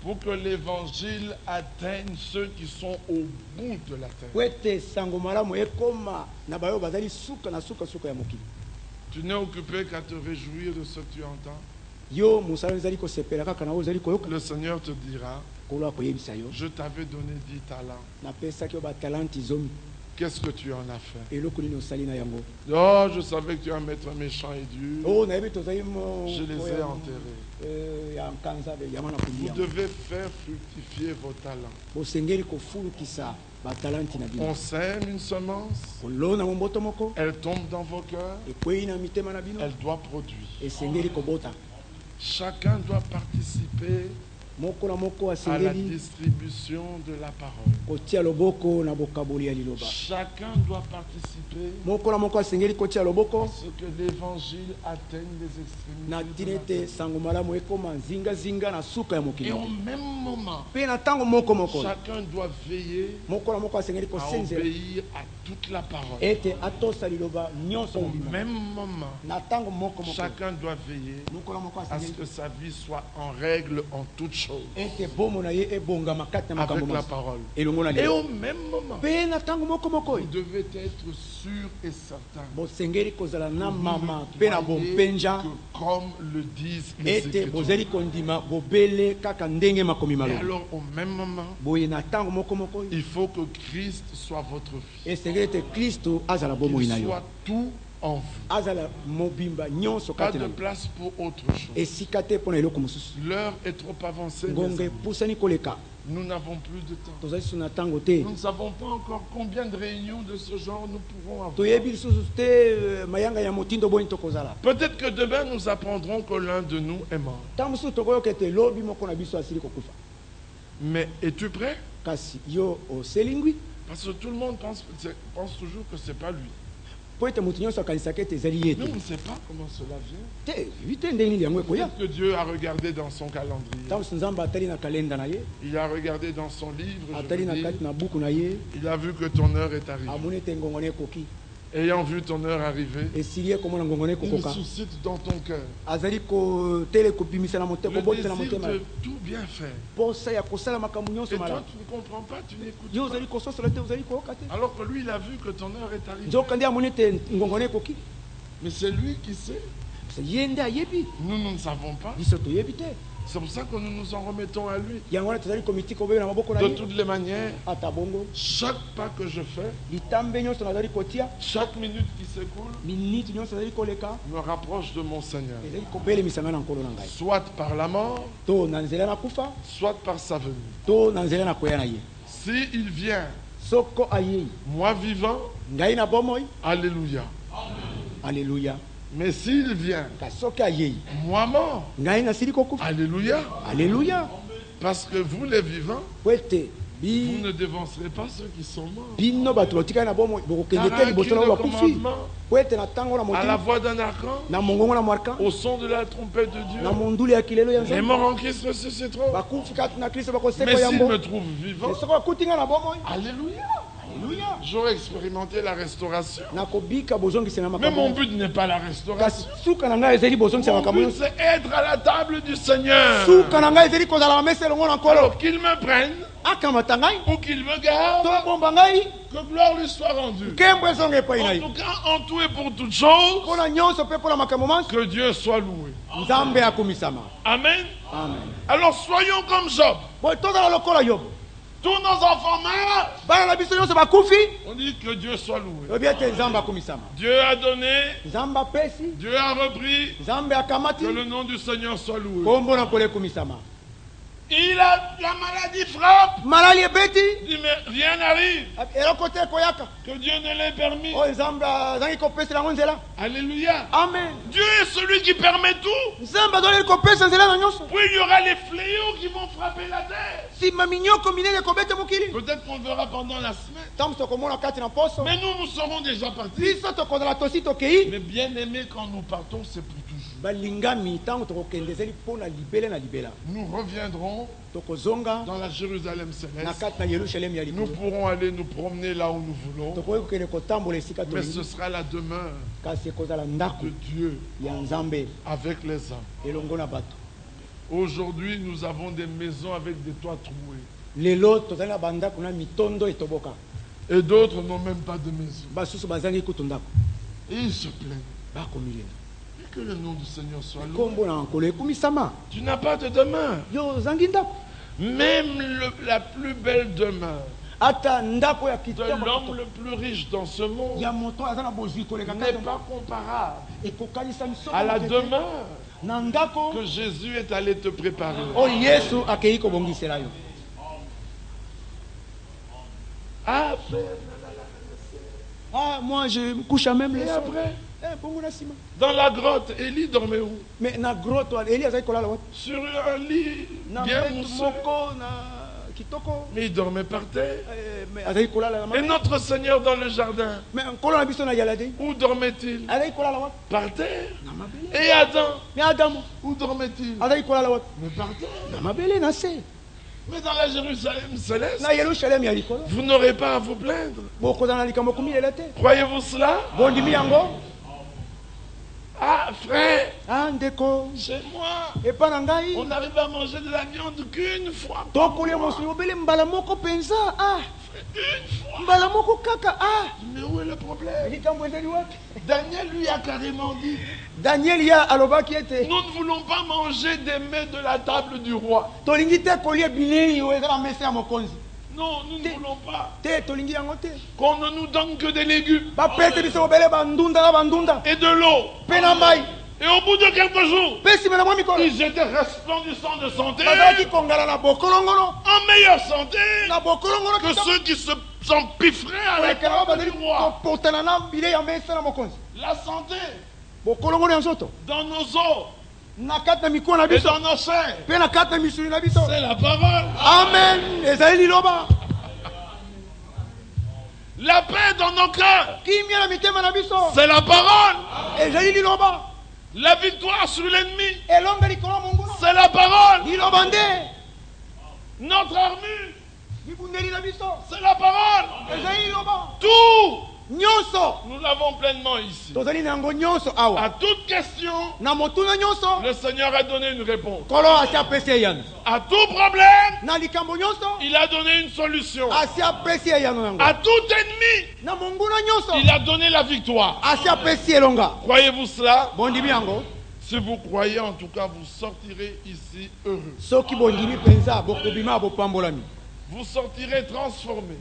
pour que l'évangile atteigne ceux qui sont au bout de la terre? Tu n'es occupé qu'à te réjouir de ce que tu entends. Le Seigneur te dira, je t'avais donné 10 talents. Qu'est-ce que tu en as fait? Oh, je savais que tu allais mettre méchant et dur. Je les ai enterrés. Vous devez faire fructifier vos talents. On sème une semence, elle tombe dans vos cœurs, elle doit produire. Chacun doit participer à la distribution de la parole. Chacun doit participer à ce que l'évangile atteigne les extrémités. Et au même moment, chacun doit veiller à obéir à toute la parole. Au même moment, chacun doit veiller à ce que sa vie soit en règle en toutes choses avec la parole. Et au même moment, vous devez être sûr et certain que comme le disent les Écritures. Et alors au même moment, il faut que Christ soit votre vie, qu'il soit tout en vous. Pas de place pour autre chose. L'heure est trop avancée. Nous n'avons plus de temps. Nous ne savons pas encore combien de réunions de ce genre nous pourrons avoir. Peut-être que demain nous apprendrons que l'un de nous est mort. Mais es-tu prêt? Parce que tout le monde pense toujours que ce n'est pas lui. Nous ne savons pas comment cela vient. Peut-être que Dieu a regardé dans son calendrier. Il a regardé dans son livre. Il a vu que ton heure est arrivée. Ayant vu ton heure arriver, il suscite dans ton cœur le désir de tout bien faire. Et toi, tu ne comprends pas, tu n'écoutes pas. Alors que lui, il a vu que ton heure est arrivée. Mais c'est lui qui sait. Nous ne savons pas. C'est pour ça que nous nous en remettons à lui. De toutes les manières, chaque pas que je fais, chaque minute qui s'écoule, me rapproche de mon Seigneur. Soit par la mort, soit par sa venue. S'il vient, moi vivant, alléluia. Alléluia. Mais s'il vient, moi mort, alléluia. Alléluia. Parce que vous les vivants, vous ne dévancerez pas ceux qui sont morts. À la voix d'un archange, au son de la trompette de Dieu, les morts en Christ ressusciteront. Mais s'ils me trouvent vivant, alléluia. J'aurais expérimenté la restauration. Mais mon but n'est pas la restauration. Mon but c'est être à la table du Seigneur. Alors qu'il me prenne ou qu'il me garde, que gloire lui soit rendue. En tout cas, en tout et pour toutes choses, que Dieu soit loué. Amen. Alors soyons comme Job. Tous nos enfants meurent. On dit que Dieu soit loué. Dieu a donné. Dieu a repris. Que le nom du Seigneur soit loué. La maladie frappe. Il dit mais rien n'arrive. Que Dieu ne l'ait permis. Alléluia. Amen. Dieu est celui qui permet tout. Puis il y aura les fléaux qui vont frapper la terre. Peut-être qu'on le verra pendant la semaine. Mais nous serons déjà partis. Mais bien aimé, quand nous partons, c'est pour toujours. Nous reviendrons dans la Jérusalem céleste. Nous pourrons aller nous promener là où nous voulons. Mais ce sera la demeure de Dieu avec les hommes. Aujourd'hui, nous avons des maisons avec des toits troués. Et d'autres n'ont même pas de maison. Et ils se plaignent. Que le nom du Seigneur soit loué. Tu n'as pas de demeure. Même la plus belle demeure de l'homme le plus riche dans ce monde n'est pas comparable à la demeure que Jésus est allé te préparer. Moi je me couche à même les et après, dans la grotte, Élie dormait où? Sur un lit bien mousseux. Mais il dormait par terre. Et notre Seigneur dans le jardin, où dormait-il? Par terre. Et Adam, où dormait-il? Mais par terre. Mais dans la Jérusalem céleste, vous n'aurez pas à vous plaindre. Croyez-vous cela? Ah, frère, chez moi, on n'arrive à manger de la viande qu'une fois. Une fois. Mais où est le problème? Daniel lui a carrément dit, nous ne voulons pas manger des mets de la table du roi. Non, nous ne voulons pas qu'on ne nous donne que des légumes et de l'eau. Et au bout de quelques jours, ils étaient resplendissants de santé, en meilleure santé que ceux qui se s'empiffraient à la table du roi. La santé dans nos os et dans nos chairs, c'est la parole. Amen. La paix dans nos cœurs, c'est la parole. La victoire sur l'ennemi, c'est la parole. Notre armure, c'est la parole. Tout, nous l'avons pleinement ici. À toute question, le Seigneur a donné une réponse. À tout problème, il a donné une solution. À tout ennemi, il a donné la victoire. Croyez-vous cela? Si vous croyez, en tout cas, vous sortirez ici heureux. Vous sortirez transformés.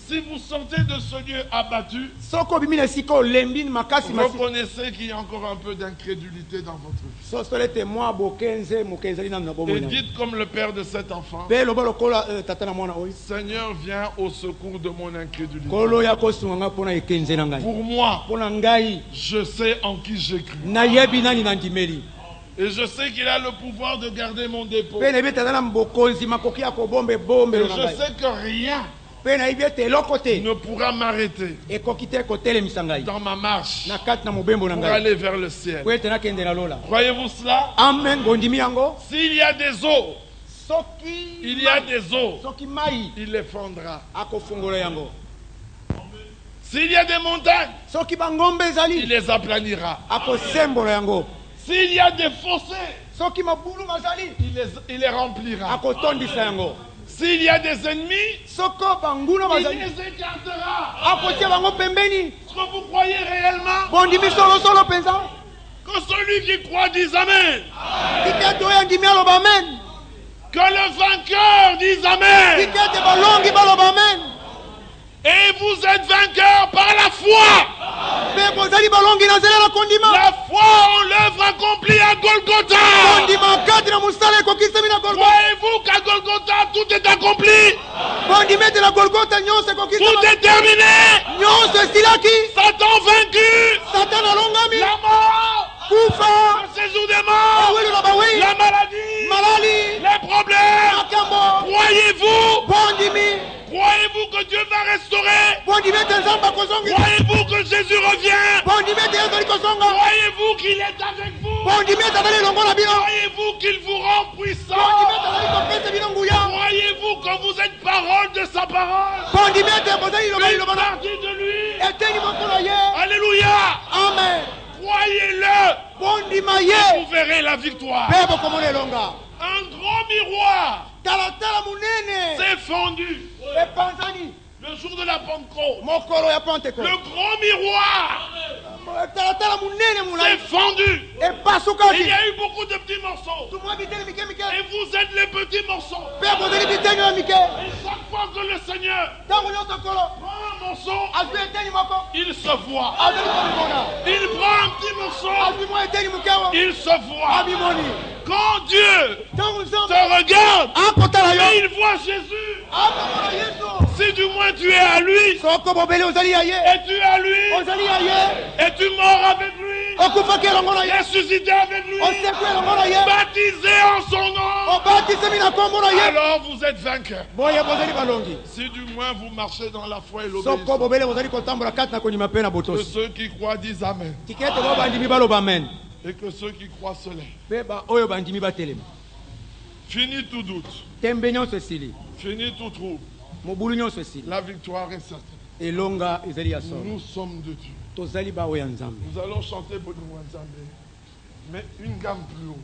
Si vous sortez de ce lieu abattu, reconnaissez qu'il y a encore un peu d'incrédulité dans votre vie. Et dites comme le père de cet enfant, Seigneur, viens au secours de mon incrédulité. Pour moi, je sais en qui j'ai cru. Et je sais qu'il a le pouvoir de garder mon dépôt. Et je sais que rien ne pourra m'arrêter dans ma marche pour aller vers le ciel. Croyez-vous cela? S'il y a des eaux, il y a des eaux, il les fondra. S'il y a des montagnes, il les aplanira. S'il y a des fossés, il les remplira. S'il y a des ennemis, il les écartera. Est-ce que vous croyez réellement que celui qui croit dise Amen? Que le vainqueur dise Amen. Et vous êtes vainqueurs par la foi. La foi en l'œuvre accomplie à Golgotha. Croyez-vous qu'à Golgotha tout est accompli? Tout est terminé. Satan vaincu. La mort. Le séjour des morts. La maladie. Les problèmes. Croyez-vous que Dieu va restaurer? Croyez-vous que Jésus revient? Croyez-vous qu'il est avec vous? Croyez-vous qu'il vous rend puissant? Croyez-vous que vous êtes parole de sa parole? Une partie de lui. Alléluia. Amen. Croyez-le. Et vous verrez la victoire. Un grand miroir s'est fondu le jour de la Pentecôte. Le grand miroir s'est fondu. Il y a eu beaucoup de petits morceaux. Et vous êtes les petits morceaux. Et chaque fois que le Seigneur prend un morceau, il se voit. Il prend un petit morceau, il se voit. Quand Dieu te regarde, il voit Jésus. Si du moins tu es à lui, et tu es à lui, et tu mords avec lui, ressuscité avec lui, baptisé en son nom, alors vous êtes vainqueurs. Si du moins vous marchez dans la foi et l'obéissance, que ceux qui croient disent Amen. Et que ceux qui croient se lèvent. Fini tout doute. Fini tout trouble. La victoire est certaine. Nous sommes de Dieu. Nous allons chanter Bonou Nzambe, mais une gamme plus haut.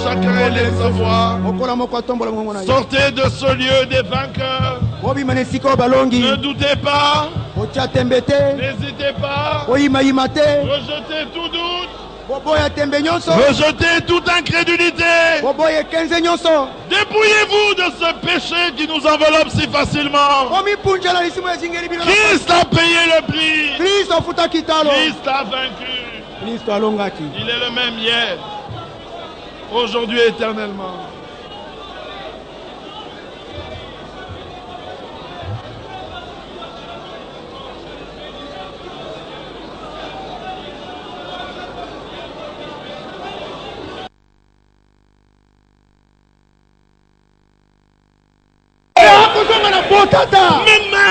Chacun élève sa voix. Sortez de ce lieu des vainqueurs. Ne doutez pas. N'hésitez pas. Rejetez tout doute. Rejetez toute incrédulité. Dépouillez-vous de ce péché qui nous enveloppe si facilement. Christ a payé le prix. Christ a vaincu. Il est le même hier, aujourd'hui et éternellement. Même